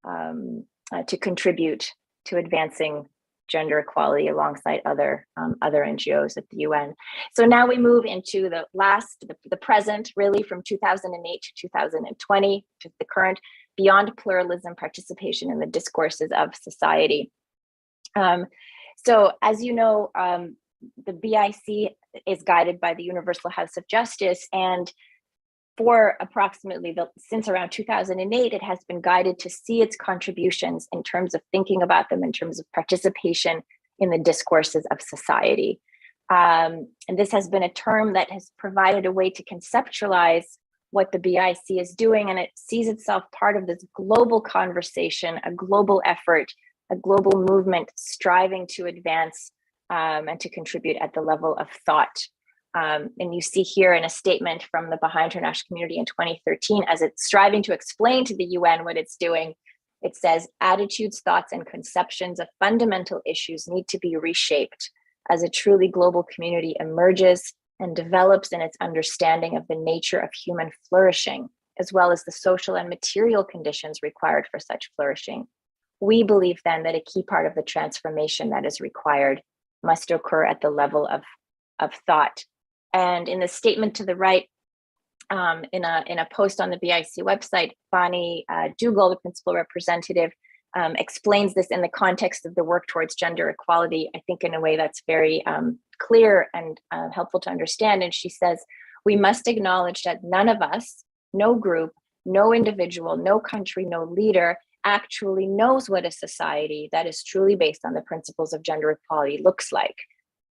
D: to contribute to advancing gender equality alongside other NGOs at the UN. So now we move into the present, really from 2008 to 2020, to the current, beyond pluralism, participation in the discourses of society. So as you know, the BIC is guided by the Universal House of Justice, and for approximately since around 2008, it has been guided to see its contributions in terms of thinking about them in terms of participation in the discourses of society. And this has been a term that has provided a way to conceptualize what the BIC is doing, and it sees itself part of this global conversation, a global effort, a global movement striving to advance and to contribute at the level of thought. And you see here in a statement from the Baha'i international community in 2013, as it's striving to explain to the UN what it's doing, it says, attitudes, thoughts, and conceptions of fundamental issues need to be reshaped as a truly global community emerges and develops in its understanding of the nature of human flourishing, as well as the social and material conditions required for such flourishing. We believe then that a key part of the transformation that is required must occur at the level of thought. And in the statement to the right, in a post on the BIC website, Bonnie Dougal, the principal representative, explains this in the context of the work towards gender equality, I think in a way that's very clear and helpful to understand. And she says, we must acknowledge that none of us, no group, no individual, no country, no leader actually knows what a society that is truly based on the principles of gender equality looks like.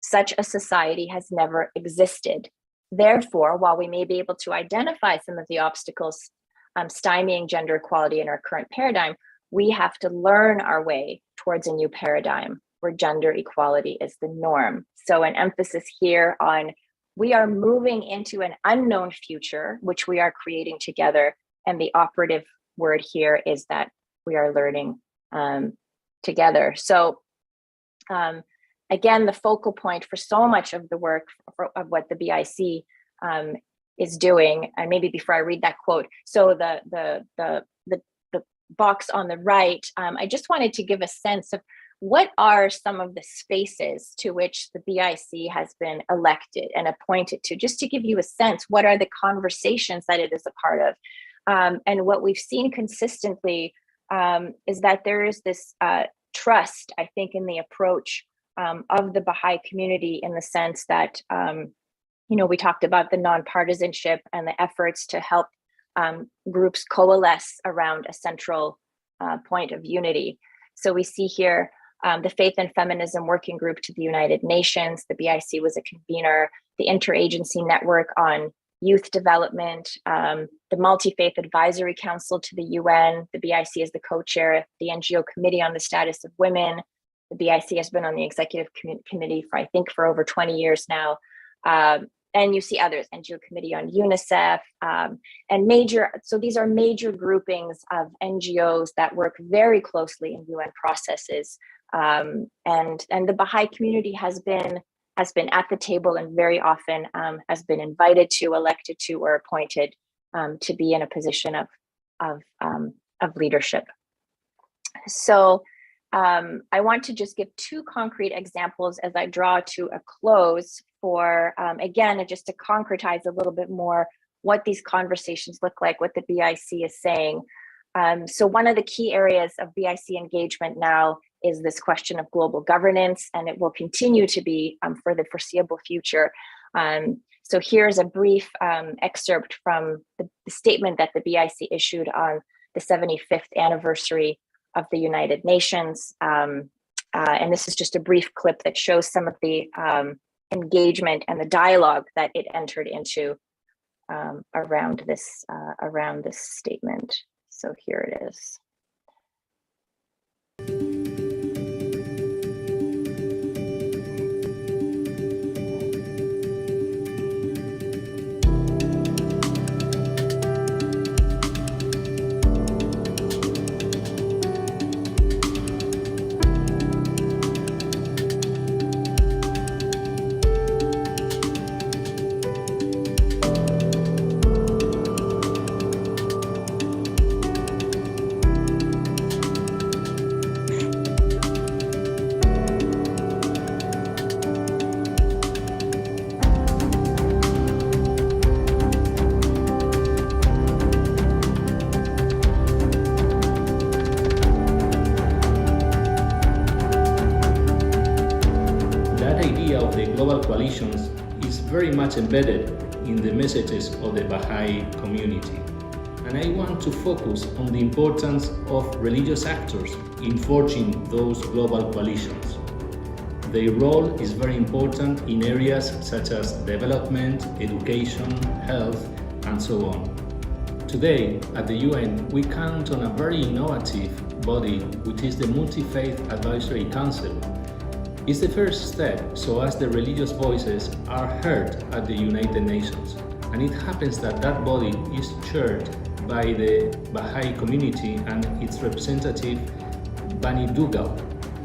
D: Such a society has never existed. Therefore, while we may be able to identify some of the obstacles stymieing gender equality in our current paradigm, we have to learn our way towards a new paradigm where gender equality is the norm. So an emphasis here on we are moving into an unknown future, which we are creating together. And the operative word here is that we are learning together. So again, the focal point for so much of the work of what the BIC is doing, and maybe before I read that quote, so the box on the right, I just wanted to give a sense of what are some of the spaces to which the BIC has been elected and appointed to, just to give you a sense, what are the conversations that it is a part of? And what we've seen consistently is that there is this trust, I think, in the approach of the Baha'i community, in the sense that, we talked about the nonpartisanship and the efforts to help groups coalesce around a central point of unity. So we see here the Faith and Feminism Working Group to the United Nations. The BIC was a convener, the Interagency Network on Youth Development, the Multi-Faith Advisory Council to the UN. The BIC is the co-chair, the NGO Committee on the Status of Women. The BIC has been on the executive committee for over 20 years now. And you see others, NGO Committee on UNICEF, so these are major groupings of NGOs that work very closely in UN processes. And the Baha'i community has been at the table and very often has been invited to, elected to, or appointed to be in a position of leadership. So I want to just give two concrete examples as I draw to a close for, again, just to concretize a little bit more what these conversations look like, what the BIC is saying. So one of the key areas of BIC engagement now is this question of global governance, and it will continue to be for the foreseeable future. So here's a brief excerpt from the statement that the BIC issued on the 75th anniversary of the United Nations. And this is just a brief clip that shows some of the engagement and the dialogue that it entered into around this statement. So here it is.
O: Coalitions is very much embedded in the messages of the Baha'i community. And I want to focus on the importance of religious actors in forging those global coalitions. Their role is very important in areas such as development, education, health, and so on. Today, at the UN, we count on a very innovative body, which is the Multi-Faith Advisory Council. It's the first step so as the religious voices are heard at the United Nations. And it happens that that body is chaired by the Baha'i community and its representative, Bonnie Dougal.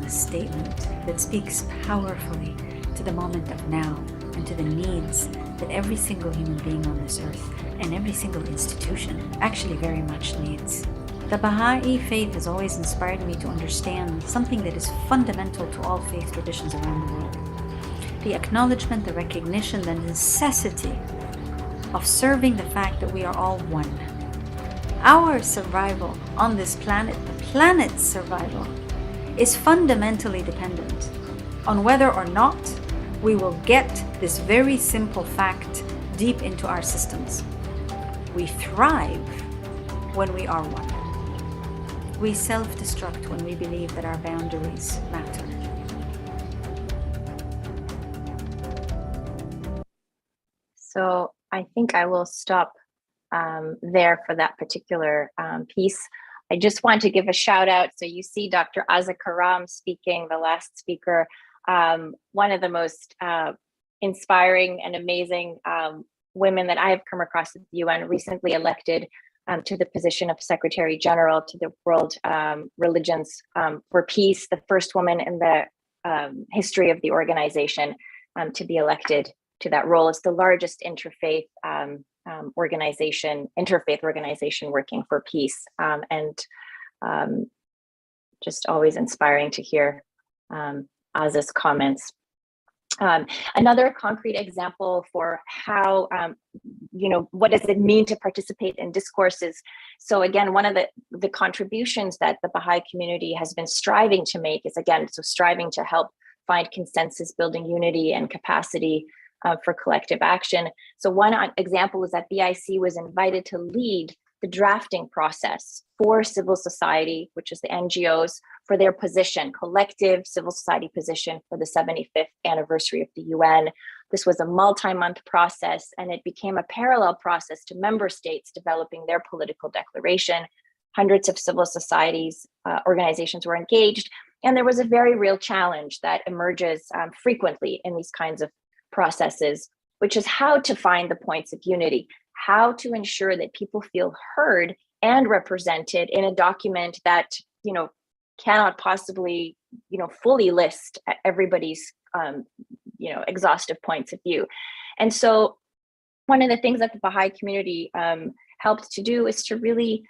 L: A statement that speaks powerfully
P: to the moment of now, and to the needs that every single human being on this earth and every single institution actually very much needs. The Baha'i faith has always inspired me to understand something that is fundamental to all faith traditions around the world. The acknowledgement, the recognition, the necessity of serving the fact that we are all one. Our survival on this planet, the planet's survival, is fundamentally dependent on whether or not we will get this very simple fact deep into our systems. We thrive when we are one. We self-destruct when we believe that our boundaries matter.
D: So I think I will stop there for that particular piece. I just want to give a shout out. So you see Dr. Azza Karam speaking, the last speaker, one of the most inspiring and amazing women that I have come across at the UN, recently elected to the position of Secretary General to the World Religions for Peace, the first woman in the history of the organization to be elected to that role. It's the largest interfaith organization working for peace, and just always inspiring to hear Azza's comments. Another concrete example for how, what does it mean to participate in discourses? So again, one of the contributions that the Baha'i community has been striving to make is, again, so striving to help find consensus, building unity and capacity for collective action. So one example is that BIC was invited to lead the drafting process for civil society, which is the NGOs, for their position, collective civil society position for the 75th anniversary of the UN. This was a multi-month process, and it became a parallel process to member states developing their political declaration. Hundreds of civil societies organizations were engaged, and there was a very real challenge that emerges frequently in these kinds of processes, which is how to find the points of unity, how to ensure that people feel heard and represented in a document that, cannot possibly, fully list everybody's, exhaustive points of view. And so one of the things that the Baha'i community helped to do is to really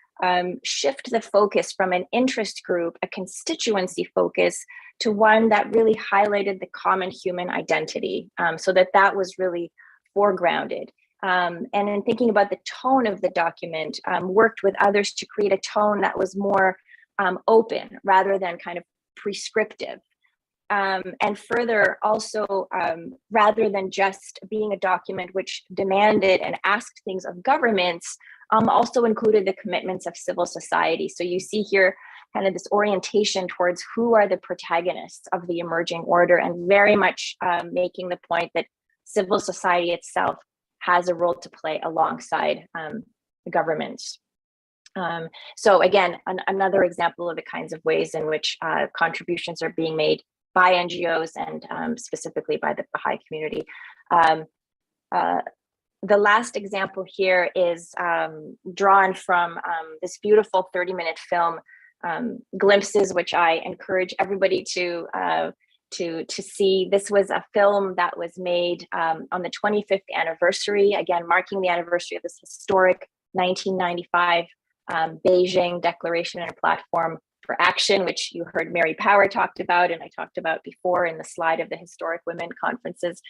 D: shift the focus from an interest group, a constituency focus, to one that really highlighted the common human identity, so that was really foregrounded. And in thinking about the tone of the document, worked with others to create a tone that was more open rather than kind of prescriptive. And further, also, rather than just being a document which demanded and asked things of governments, also included the commitments of civil society. So you see here kind of this orientation towards who are the protagonists of the emerging order, and very much making the point that civil society itself has a role to play alongside the governments. So again, another example of the kinds of ways in which contributions are being made by NGOs and specifically by the Baha'i community. The last example here is drawn from this beautiful 30-minute film, Glimpses, which I encourage everybody to see. This was a film that was made on the 25th anniversary, again, marking the anniversary of this historic 1995 Beijing Declaration and a Platform for Action, which you heard Mary Power talked about, and I talked about before in the slide of the historic women conferences.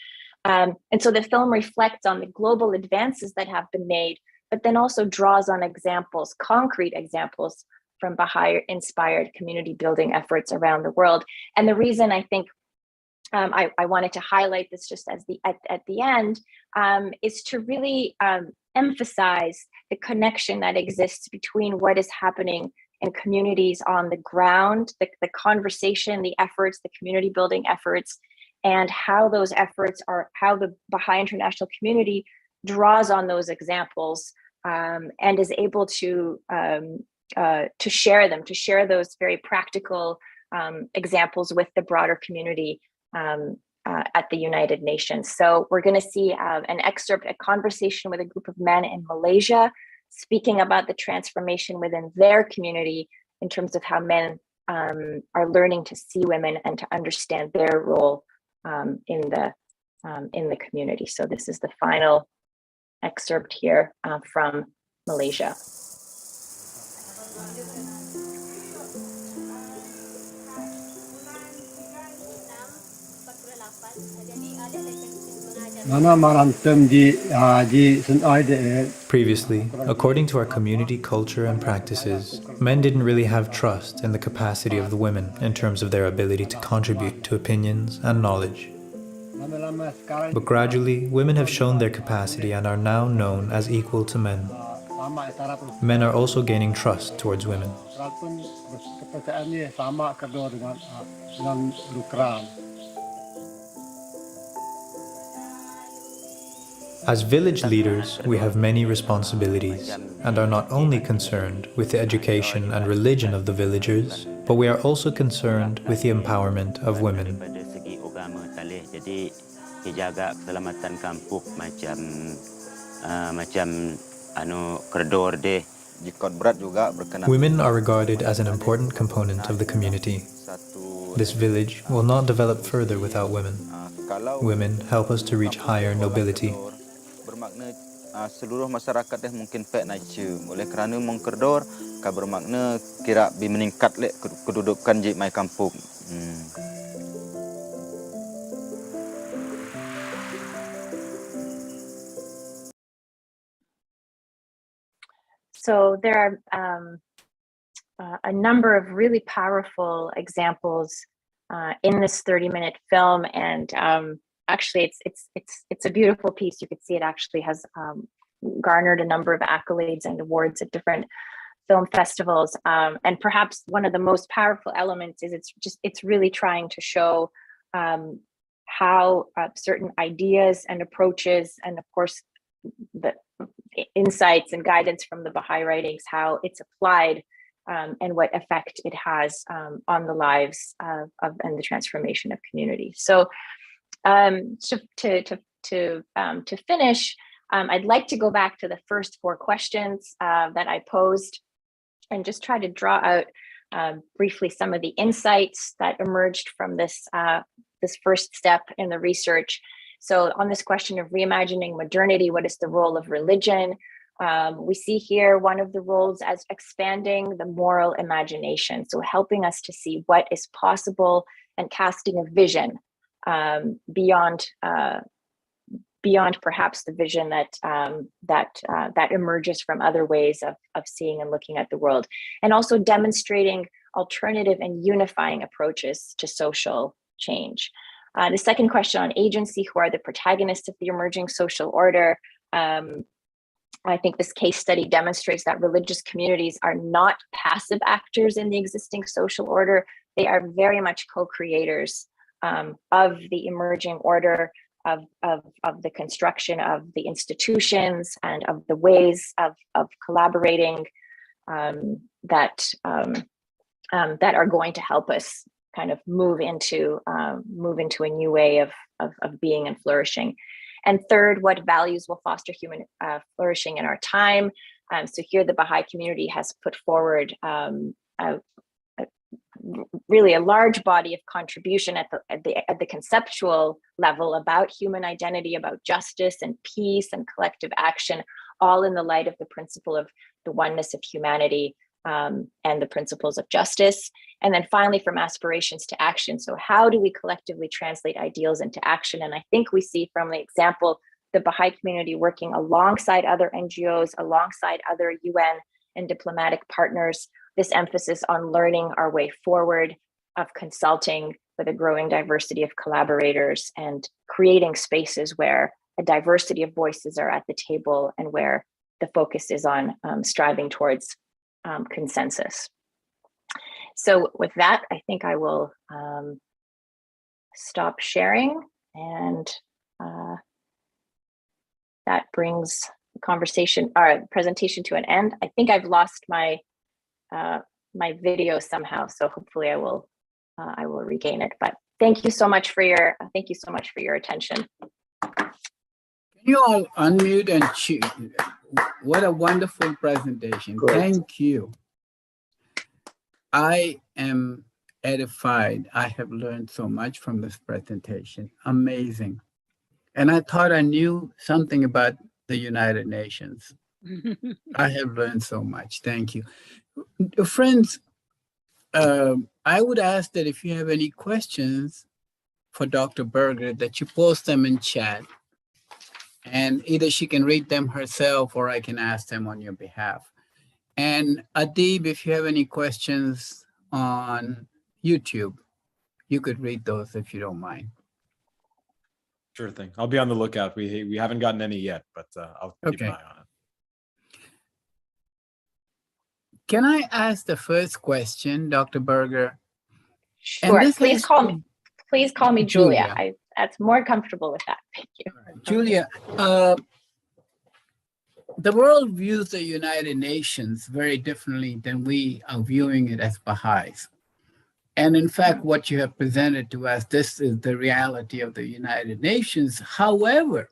D: And so the film reflects on the global advances that have been made, but then also draws on examples, concrete examples from Baha'i-inspired community building efforts around the world. And the reason I think I wanted to highlight this just as at the end is to really emphasize the connection that exists between what is happening in communities on the ground, the conversation, the efforts, the community building efforts, and how those efforts are, how the Baha'i international community draws on those examples and is able to share them, to share those very practical examples with the broader community at the United Nations. So we're going to see an excerpt, a conversation with a group of men in Malaysia, speaking about the transformation within their community in terms of how men are learning to see women and to understand their role in the community. So this is the final excerpt here from Malaysia.
Q: Previously, according to our community culture and practices, men didn't really have trust in the capacity of the women in terms of their ability to contribute to opinions and knowledge. But gradually, women have shown their capacity and are now known as equal to men. Men are also gaining trust towards women. As village leaders, we have many responsibilities and are not only concerned with the education and religion of the villagers, but we are also concerned with the empowerment of women. Women are regarded as an important component of the community. This village will not develop further without women. Women help us to reach higher nobility.
R: Bermakna seluruh masyarakat dah mungkin pek naik oleh kerana mengkedor ka bermakna kira bi meningkat lek kedudukan je mai kampung.
D: So there are a number of really powerful examples in this 30-minute film, and actually it's a beautiful piece. You could see it actually has garnered a number of accolades and awards at different film festivals. And perhaps one of the most powerful elements is it's really trying to show how certain ideas and approaches, and of course the insights and guidance from the Baha'i writings, how it's applied and what effect it has on the lives of and the transformation of communities. So to finish, I'd like to go back to the first 4 questions that I posed and just try to draw out briefly some of the insights that emerged from this first step in the research. So on this question of reimagining modernity, what is the role of religion? We see here one of the roles as expanding the moral imagination, so helping us to see what is possible and casting a vision beyond perhaps the vision that emerges from other ways of seeing and looking at the world, and also demonstrating alternative and unifying approaches to social change. The second question on agency, who are the protagonists of the emerging social order? I think this case study demonstrates that religious communities are not passive actors in the existing social order. They are very much co-creators of the emerging order, of the construction of the institutions and of the ways of collaborating that are going to help us kind of move into a new way of being and flourishing. And third, what values will foster human flourishing in our time? So here the Baha'i community has put forward really a large body of contribution at the conceptual level about human identity, about justice and peace and collective action, all in the light of the principle of the oneness of humanity and the principles of justice. And then finally, from aspirations to action. So how do we collectively translate ideals into action? And I think we see from the example, the Baha'i community working alongside other NGOs, alongside other UN and diplomatic partners, this emphasis on learning our way forward, of consulting with a growing diversity of collaborators, and creating spaces where a diversity of voices are at the table and where the focus is on striving towards consensus. So with that, I think I will stop sharing, and that brings the presentation to an end. I think I've lost my my video somehow, so hopefully I will regain it. But thank you so much for your attention.
A: Can you all unmute and choose? What a wonderful presentation. Great. Thank you. I am edified. I have learned so much from this presentation. Amazing. And I thought I knew something about the United Nations. I have learned so much. Thank you. Friends, I would ask that if you have any questions for Dr. Berger, that you post them in chat. And either she can read them herself or I can ask them on your behalf. And Adib, if you have any questions on YouTube, you could read those if you don't mind.
B: Sure thing. I'll be on the lookout. We haven't gotten any yet, but I'll keep an eye on it.
A: Can I ask the first question, Dr. Berger?
D: Sure. Please call me Julia. That's more comfortable with that. Thank you.
A: Right. Julia, the world views the United Nations very differently than we are viewing it as Baha'is. And in fact, what you have presented to us, this is the reality of the United Nations. However,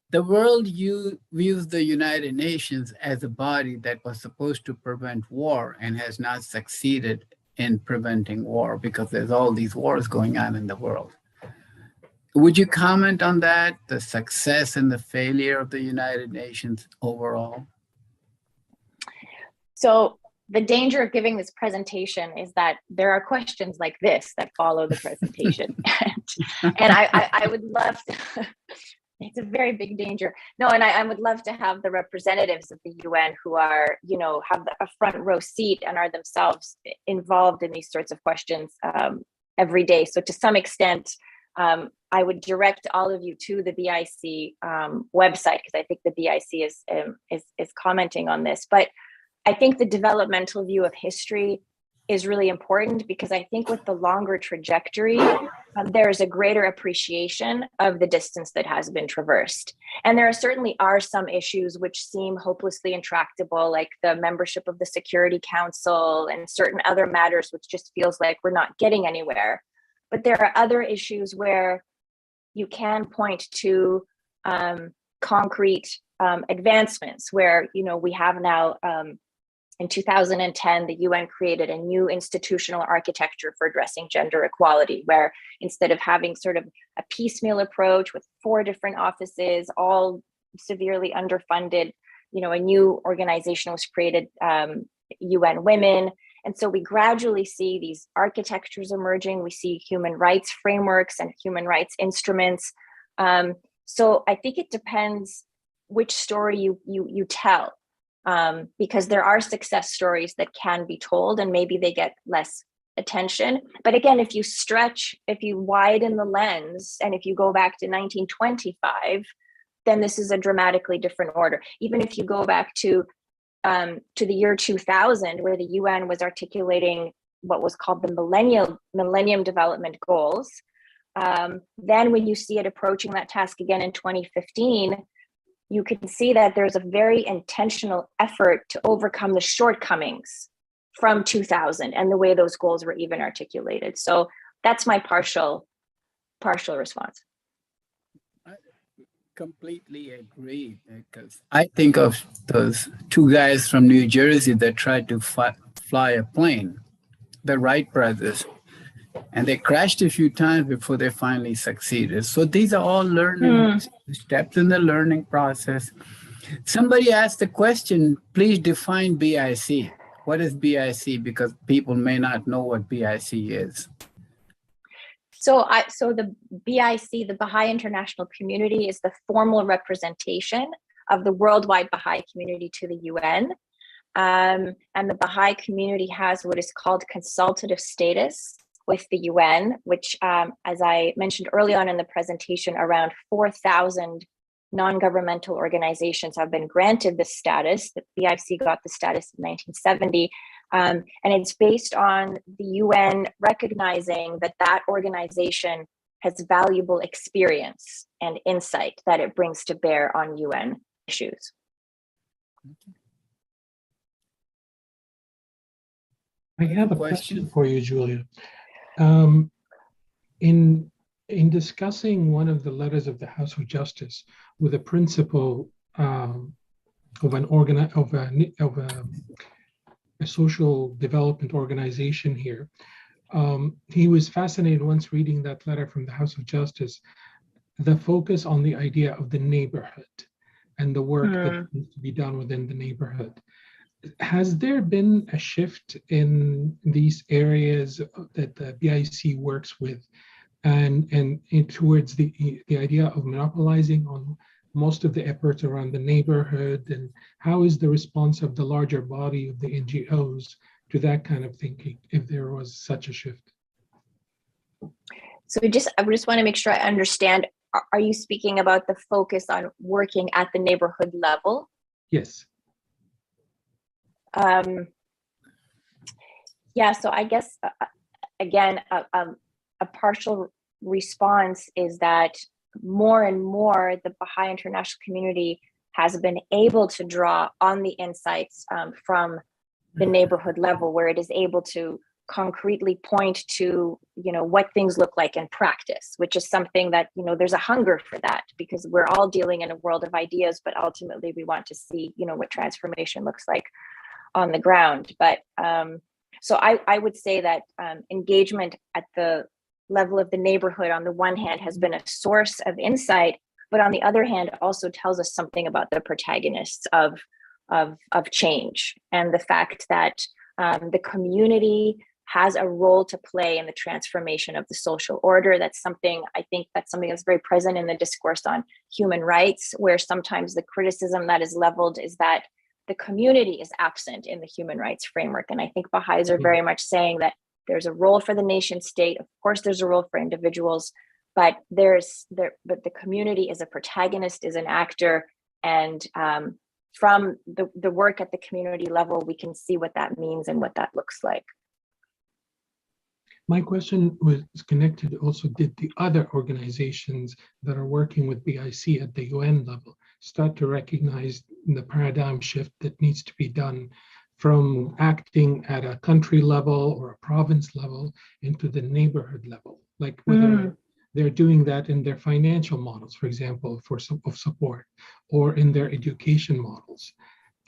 A: the world views the United Nations as a body that was supposed to prevent war and has not succeeded in preventing war because there's all these wars going on in the world. Would you comment on that, the success and the failure of the United Nations overall?
D: So the danger of giving this presentation is that there are questions like this that follow the presentation. and I would love to, it's a very big danger. No, and I would love to have the representatives of the UN who are, have a front row seat and are themselves involved in these sorts of questions every day. So to some extent, I would direct all of you to the BIC website, because I think the BIC is commenting on this. But I think the developmental view of history is really important, because I think with the longer trajectory, there is a greater appreciation of the distance that has been traversed. And there certainly are some issues which seem hopelessly intractable, like the membership of the Security Council and certain other matters, which just feels like we're not getting anywhere. But there are other issues where you can point to concrete advancements, where, we have now, in 2010, the UN created a new institutional architecture for addressing gender equality, where instead of having sort of a piecemeal approach with 4 different offices, all severely underfunded, a new organization was created, UN Women. And so we gradually see these architectures emerging. We see human rights frameworks and human rights instruments. So I think it depends which story you tell. Because there are success stories that can be told and maybe they get less attention. But again, if you widen the lens, and if you go back to 1925, then this is a dramatically different order. Even if you go back to the year 2000, where the UN was articulating what was called the Millennium Development Goals, then when you see it approaching that task again in 2015, you can see that there's a very intentional effort to overcome the shortcomings from 2000 and the way those goals were even articulated. So that's my partial response.
A: I completely agree, because I think of those 2 guys from New Jersey that tried to fly a plane, the Wright brothers, and they crashed a few times before they finally succeeded. So these are all learning steps in the learning process. Somebody asked the question, please define BIC. What is BIC? Because people may not know what BIC is.
D: So the BIC, the Baha'i International Community, is the formal representation of the worldwide Baha'i community to the UN. And the Baha'i community has what is called consultative status with the UN, which, as I mentioned early on in the presentation, around 4,000 non-governmental organizations have been granted this status. The BIC got the status in 1970, and it's based on the UN recognizing that organization has valuable experience and insight that it brings to bear on UN issues.
S: I have a question for you, Julia. In discussing one of the letters of the House of Justice with a principal of a social development organization here, he was fascinated once reading that letter from the House of Justice, the focus on the idea of the neighborhood and the work that needs to be done within the neighborhood. Has there been a shift in these areas that the BIC works with and towards the idea of monopolizing on most of the efforts around the neighborhood? And how is the response of the larger body of the NGOs to that kind of thinking, if there was such a shift?
D: So I just want to make sure I understand. Are you speaking about the focus on working at the neighborhood level?
S: Yes.
D: Yeah, so I guess, again, a partial response is that more and more the Baha'i international community has been able to draw on the insights from the neighborhood level, where it is able to concretely point to, what things look like in practice, which is something that, there's a hunger for that, because we're all dealing in a world of ideas, but ultimately we want to see, what transformation looks like on the ground. But so I would say that engagement at the level of the neighborhood, on the one hand, has been a source of insight, but on the other hand, also tells us something about the protagonists of change, and the fact that the community has a role to play in the transformation of the social order. That's something that's very present in the discourse on human rights, where sometimes the criticism that is leveled is that the community is absent in the human rights framework. And I think Baha'is are very much saying that there's a role for the nation state. Of course, there's a role for individuals, but but the community is a protagonist, is an actor. And from the work at the community level, we can see what that means and what that looks like.
S: My question was connected also, did the other organizations that are working with BIC at the UN level start to recognize the paradigm shift that needs to be done from acting at a country level or a province level into the neighborhood level? Like whether they're doing that in their financial models, for example, of support, or in their education models.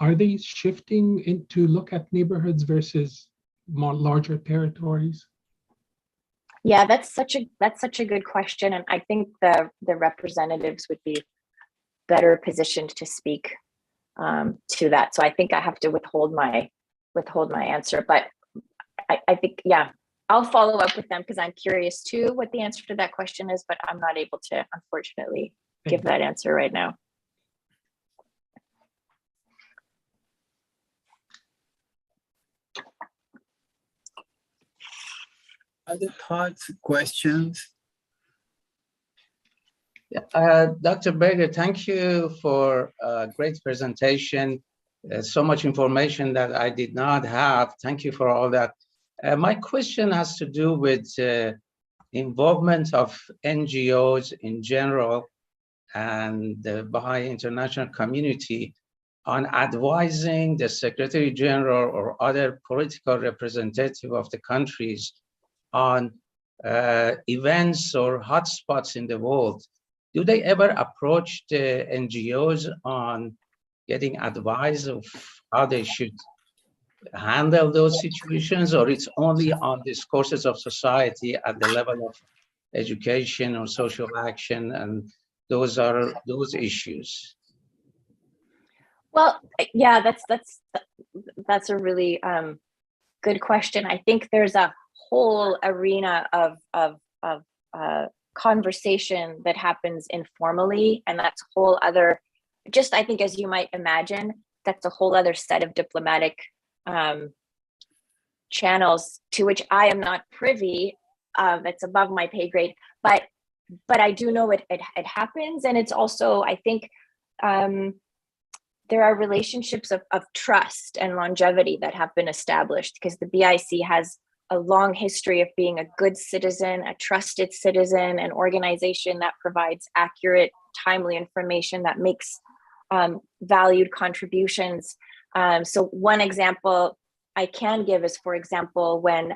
S: Are they shifting to look at neighborhoods versus more larger territories?
D: Yeah, that's such a good question, and I think the representatives would be better positioned to speak to that. So I think I have to withhold my answer, but I think, yeah, I'll follow up with them, because I'm curious too what the answer to that question is, but I'm not able to, unfortunately, give that answer right now.
A: Other thoughts, questions?
T: Dr. Berger, thank you for a great presentation. So much information that I did not have. Thank you for all that. My question has to do with involvement of NGOs in general and the Baha'i international community on advising the Secretary General or other political representative of the countries on events or hotspots in the world. Do they ever approach the NGOs on getting advice of how they should handle those situations, or it's only on discourses of society at the level of education or social action, and those issues?
D: Well, yeah, that's a really good question. I think there's a whole arena of conversation that happens informally, and that's a whole other, just I think, as you might imagine, that's a whole other set of diplomatic channels to which I am not privy. It's above my pay grade, but I do know it happens, and it's also, I think, there are relationships of trust and longevity that have been established, because the BIC has a long history of being a good citizen, a trusted citizen, an organization that provides accurate, timely information, that makes valued contributions. So one example I can give is, for example, when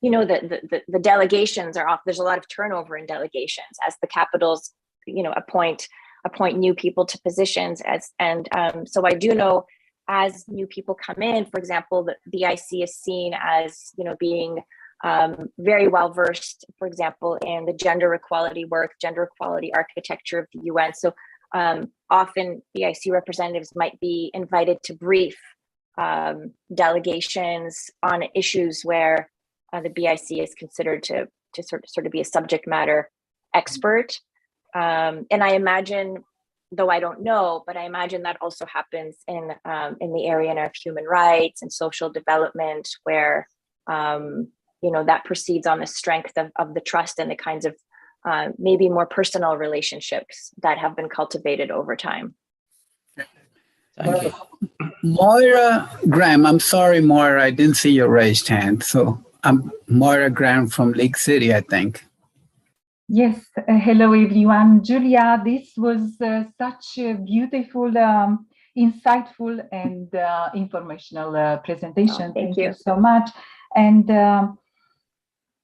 D: the delegations are off, there's a lot of turnover in delegations as the capitals, appoint new people to positions. So I do know, as new people come in, for example, the BIC is seen as, being very well versed, for example, in the gender equality work, gender equality architecture of the UN. So often BIC representatives might be invited to brief delegations on issues where the BIC is considered to sort of be a subject matter expert. And I imagine, though I don't know, but I imagine that also happens in the area of human rights and social development, where that proceeds on the strength of the trust and the kinds of maybe more personal relationships that have been cultivated over time.
T: Thank you.
A: Moira Graham, I'm sorry, Moira, I didn't see your raised hand. So I'm Moira Graham from Lake City, I think.
U: Yes, hello everyone. Julia, this was such a beautiful, insightful and informational presentation.
D: Oh, thank you
U: so much. And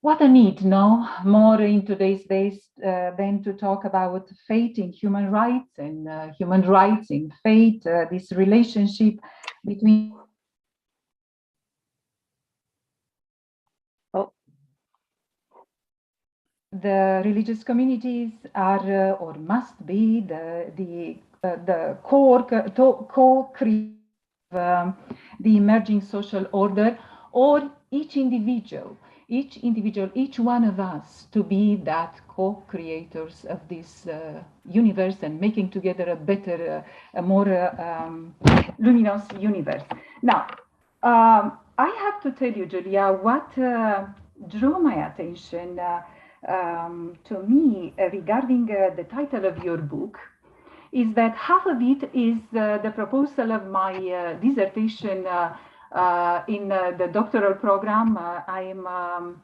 U: what a need, no? More in today's days than to talk about faith in human rights and human rights in faith, this relationship between the religious communities are or must be the core co-creation of the emerging social order, or each one of us to be that co-creators of this universe and making together a better, a more luminous universe. Now, I have to tell you, Julia, what drew my attention to me regarding the title of your book is that half of it is the proposal of my dissertation in the doctoral program. I am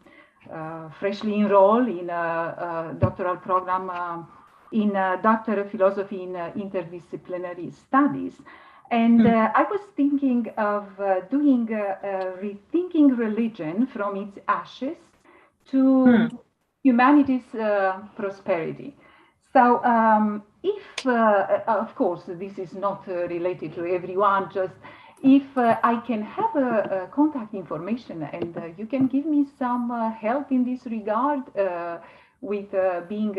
U: freshly enrolled in a doctoral program in Doctor of Philosophy in Interdisciplinary Studies. And I was thinking of doing Rethinking Religion from its ashes to humanity's prosperity. So if, of course, this is not related to everyone, just if I can have a contact information and you can give me some help in this regard with being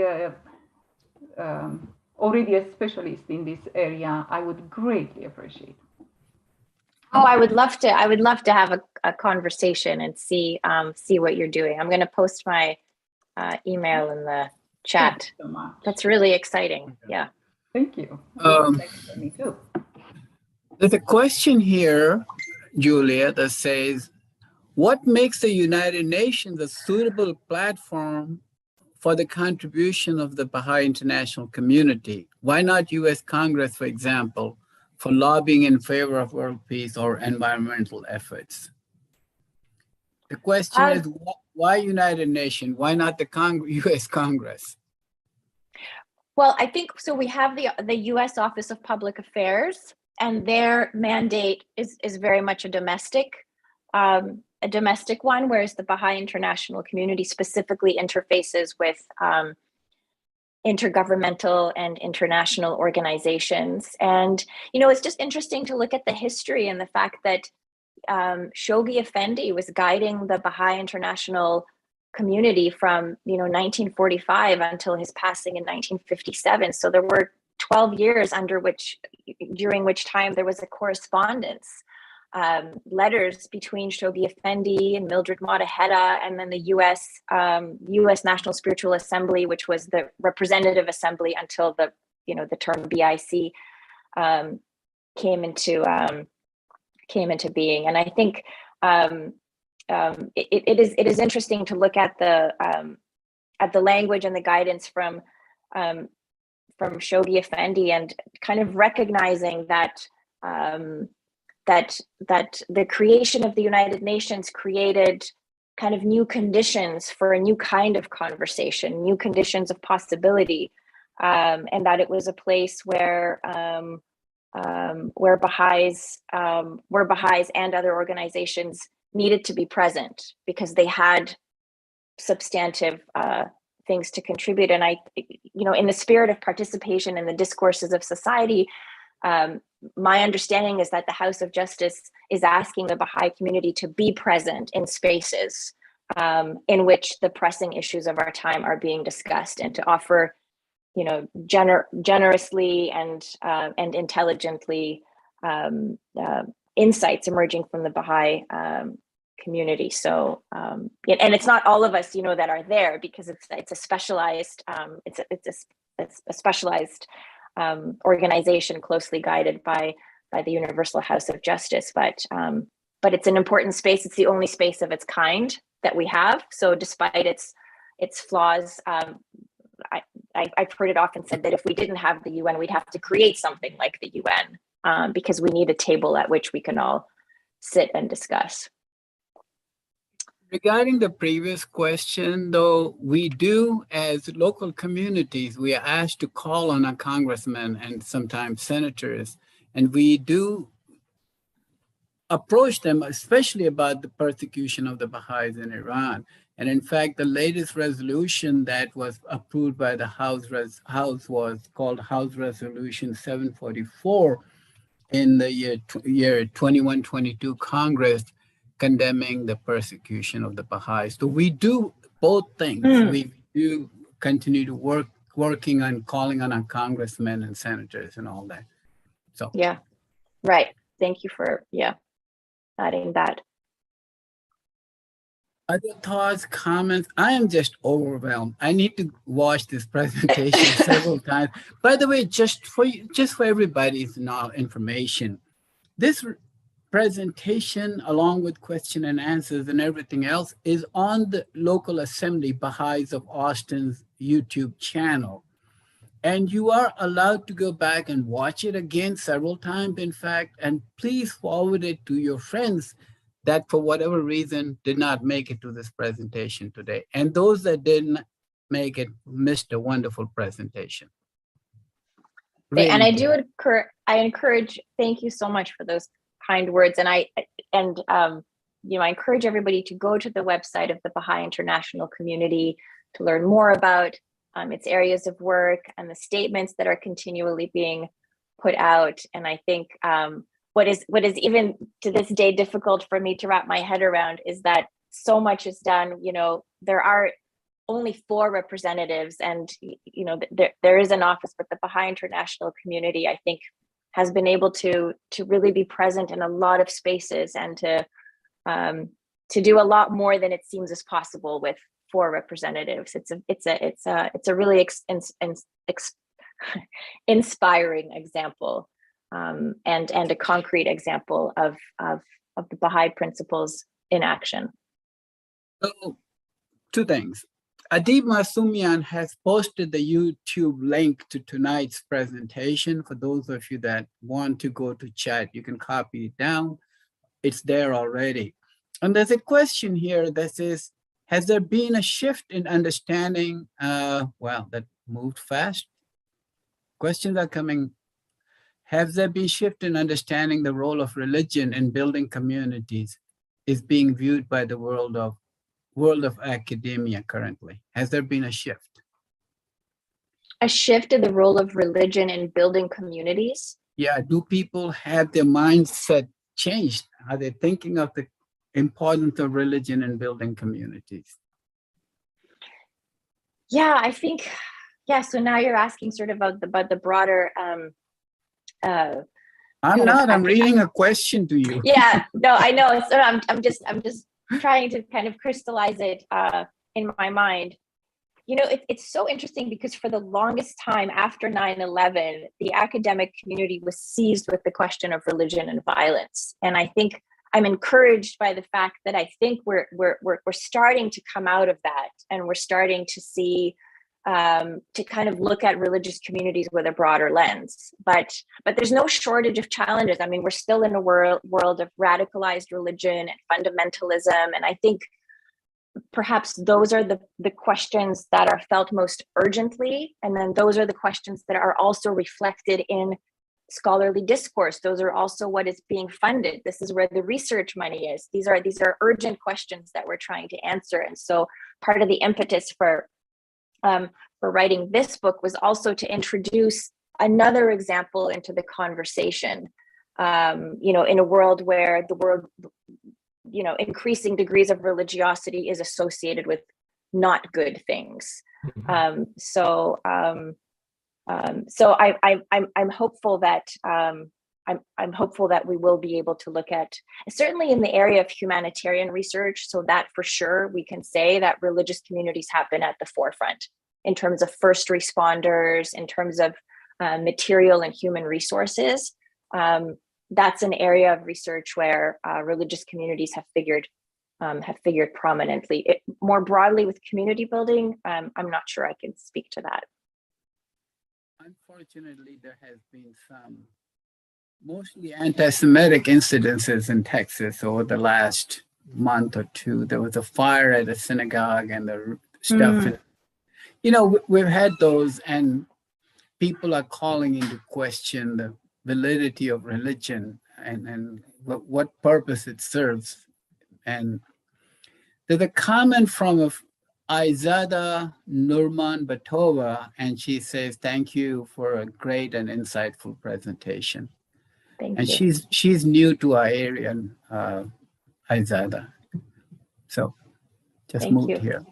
U: already a specialist in this area, I would greatly appreciate.
D: Oh, I would love to. I would love to have a conversation and see what you're doing. I'm going to post my email in the chat.
U: Thank you so much.
D: That's really exciting. Yeah.
U: Thank you. Me too.
A: There's a question here, Julia, that says, what makes the United Nations a suitable platform for the contribution of the Baha'i international community? Why not US Congress, for example, for lobbying in favor of world peace or environmental efforts? The question is, why United Nations? Why not the US Congress?
D: Well, I think so. We have the US Office of Public Affairs, and their mandate is very much a domestic one, whereas the Baha'i international community specifically interfaces with intergovernmental and international organizations. And, it's just interesting to look at the history and the fact that Shoghi Effendi was guiding the Baha'i international community from 1945 until his passing in 1957. So there were 12 years during which time there was a correspondence, letters between Shoghi Effendi and Mildred Mottahedeh, and then the U.S. National Spiritual Assembly, which was the representative assembly until the term BIC came into being. And I think it is interesting to look at the language and the guidance from Shoghi Effendi, and kind of recognizing that that the creation of the United Nations created kind of new conditions for a new kind of conversation, new conditions of possibility, and that it was a place where Baha'is and other organizations needed to be present because they had substantive things to contribute. And in the spirit of participation in the discourses of society, my understanding is that the House of Justice is asking the Baha'i community to be present in spaces in which the pressing issues of our time are being discussed, and to offer, generously and intelligently insights emerging from the Baha'i community. So, and it's not all of us, that are there, because it's a specialized specialized organization closely guided by the Universal House of Justice. But it's an important space. It's the only space of its kind that we have. So despite its flaws, I've heard it often said that if we didn't have the UN, we'd have to create something like the UN, because we need a table at which we can all sit and discuss.
A: Regarding the previous question, though, we do, as local communities, we are asked to call on our congressmen and sometimes senators, and we do approach them, especially about the persecution of the Baha'is in Iran. And in fact, the latest resolution that was approved by the House was called House Resolution 744 in the year 21-22 Congress, condemning the persecution of the Baha'is. So we do both things. We do continue to working on calling on our congressmen and senators and all that. So
D: yeah, right. Thank you for adding that.
A: Other thoughts, comments? I am just overwhelmed. I need to watch this presentation several times. By the way, just for everybody's information, this presentation, along with question and answers and everything else, is on the local assembly Baha'is of Austin's YouTube channel. And you are allowed to go back and watch it again several times, in fact, and please forward it to your friends that for whatever reason did not make it to this presentation today. And those that didn't make it missed a wonderful presentation.
D: Really and I encourage, thank you so much for those kind words. And I encourage everybody to go to the website of the Baha'i International Community to learn more about its areas of work and the statements that are continually being put out. And I think what is even to this day difficult for me to wrap my head around is that so much is done. There are only 4 representatives, and there is an office, but the Baha'i International Community, I think, has been able to really be present in a lot of spaces and to do a lot more than it seems is possible with 4 representatives. It's a really inspiring example, and a concrete example of the Baha'i principles in action.
A: So, 2 things. Adib Masumian has posted the YouTube link to tonight's presentation. For those of you that want to go to chat, you can copy it down. It's there already. And there's a question here that says, has there been a shift in understanding, well, that moved fast. Questions are coming. Has there been a shift in understanding the role of religion in building communities is being viewed by the world of academia currently? Has there been a shift?
D: A shift in the role of religion in building communities?
A: Yeah, do people have their mindset changed? Are they thinking of the importance of religion in building communities?
D: Yeah, I think, so now you're asking sort of about the broader
A: I'm reading a question to you.
D: Yeah, no, I know. So I'm just trying to kind of crystallize it in my mind. It's so interesting because for the longest time after 9/11, the academic community was seized with the question of religion and violence. And I think I'm encouraged by the fact that I think we're starting to come out of that, and we're starting to see to kind of look at religious communities with a broader lens. But there's no shortage of challenges. I mean, we're still in a world of radicalized religion and fundamentalism. And I think perhaps those are the questions that are felt most urgently. And then those are the questions that are also reflected in scholarly discourse. Those are also what is being funded. This is where the research money is. These are urgent questions that we're trying to answer. And so part of the impetus for writing this book was also to introduce another example into the conversation. In a world where increasing degrees of religiosity is associated with not good things. So I'm hopeful that I'm hopeful that we will be able to look at, certainly in the area of humanitarian research, so that for sure we can say that religious communities have been at the forefront in terms of first responders, in terms of material and human resources. That's an area of research where religious communities have figured prominently. More broadly with community building, I'm not sure I can speak to that.
A: Unfortunately, there has been some mostly anti-Semitic incidences in Texas over the last month or two. There was a fire at a synagogue and the stuff. We've had those, and people are calling into question the validity of religion and what purpose it serves. And there's a comment from Aizada Nurman Batova, and she says, "Thank you for a great and insightful presentation."
D: Thank
A: and
D: you.
A: she's new to our area, Aizada. So just moved here.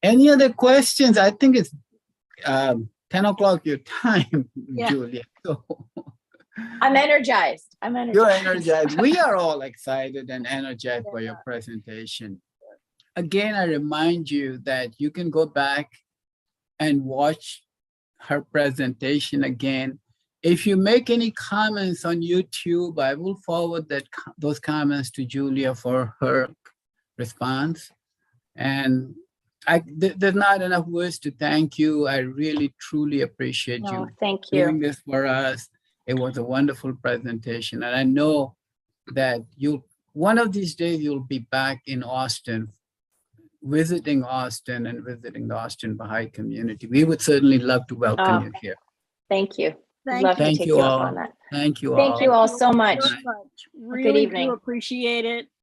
A: Any other questions? I think it's 10 o'clock your time, Julia. So
D: I'm energized.
A: You're energized. We are all excited and energized by your presentation. Again, I remind you that you can go back and watch her presentation again. If you make any comments on YouTube, I will forward those comments to Julia for her response. And there's not enough words to thank you. I really, truly appreciate you doing this for us. It was a wonderful presentation. And I know that one of these days you'll be back in Austin, visiting Austin and visiting the Austin Baha'i community. We would certainly love to welcome you here.
D: Thank you.
A: Thank you all. Thank you all.
D: Thank you all so much.
C: Really
D: Good evening.
C: do appreciate it.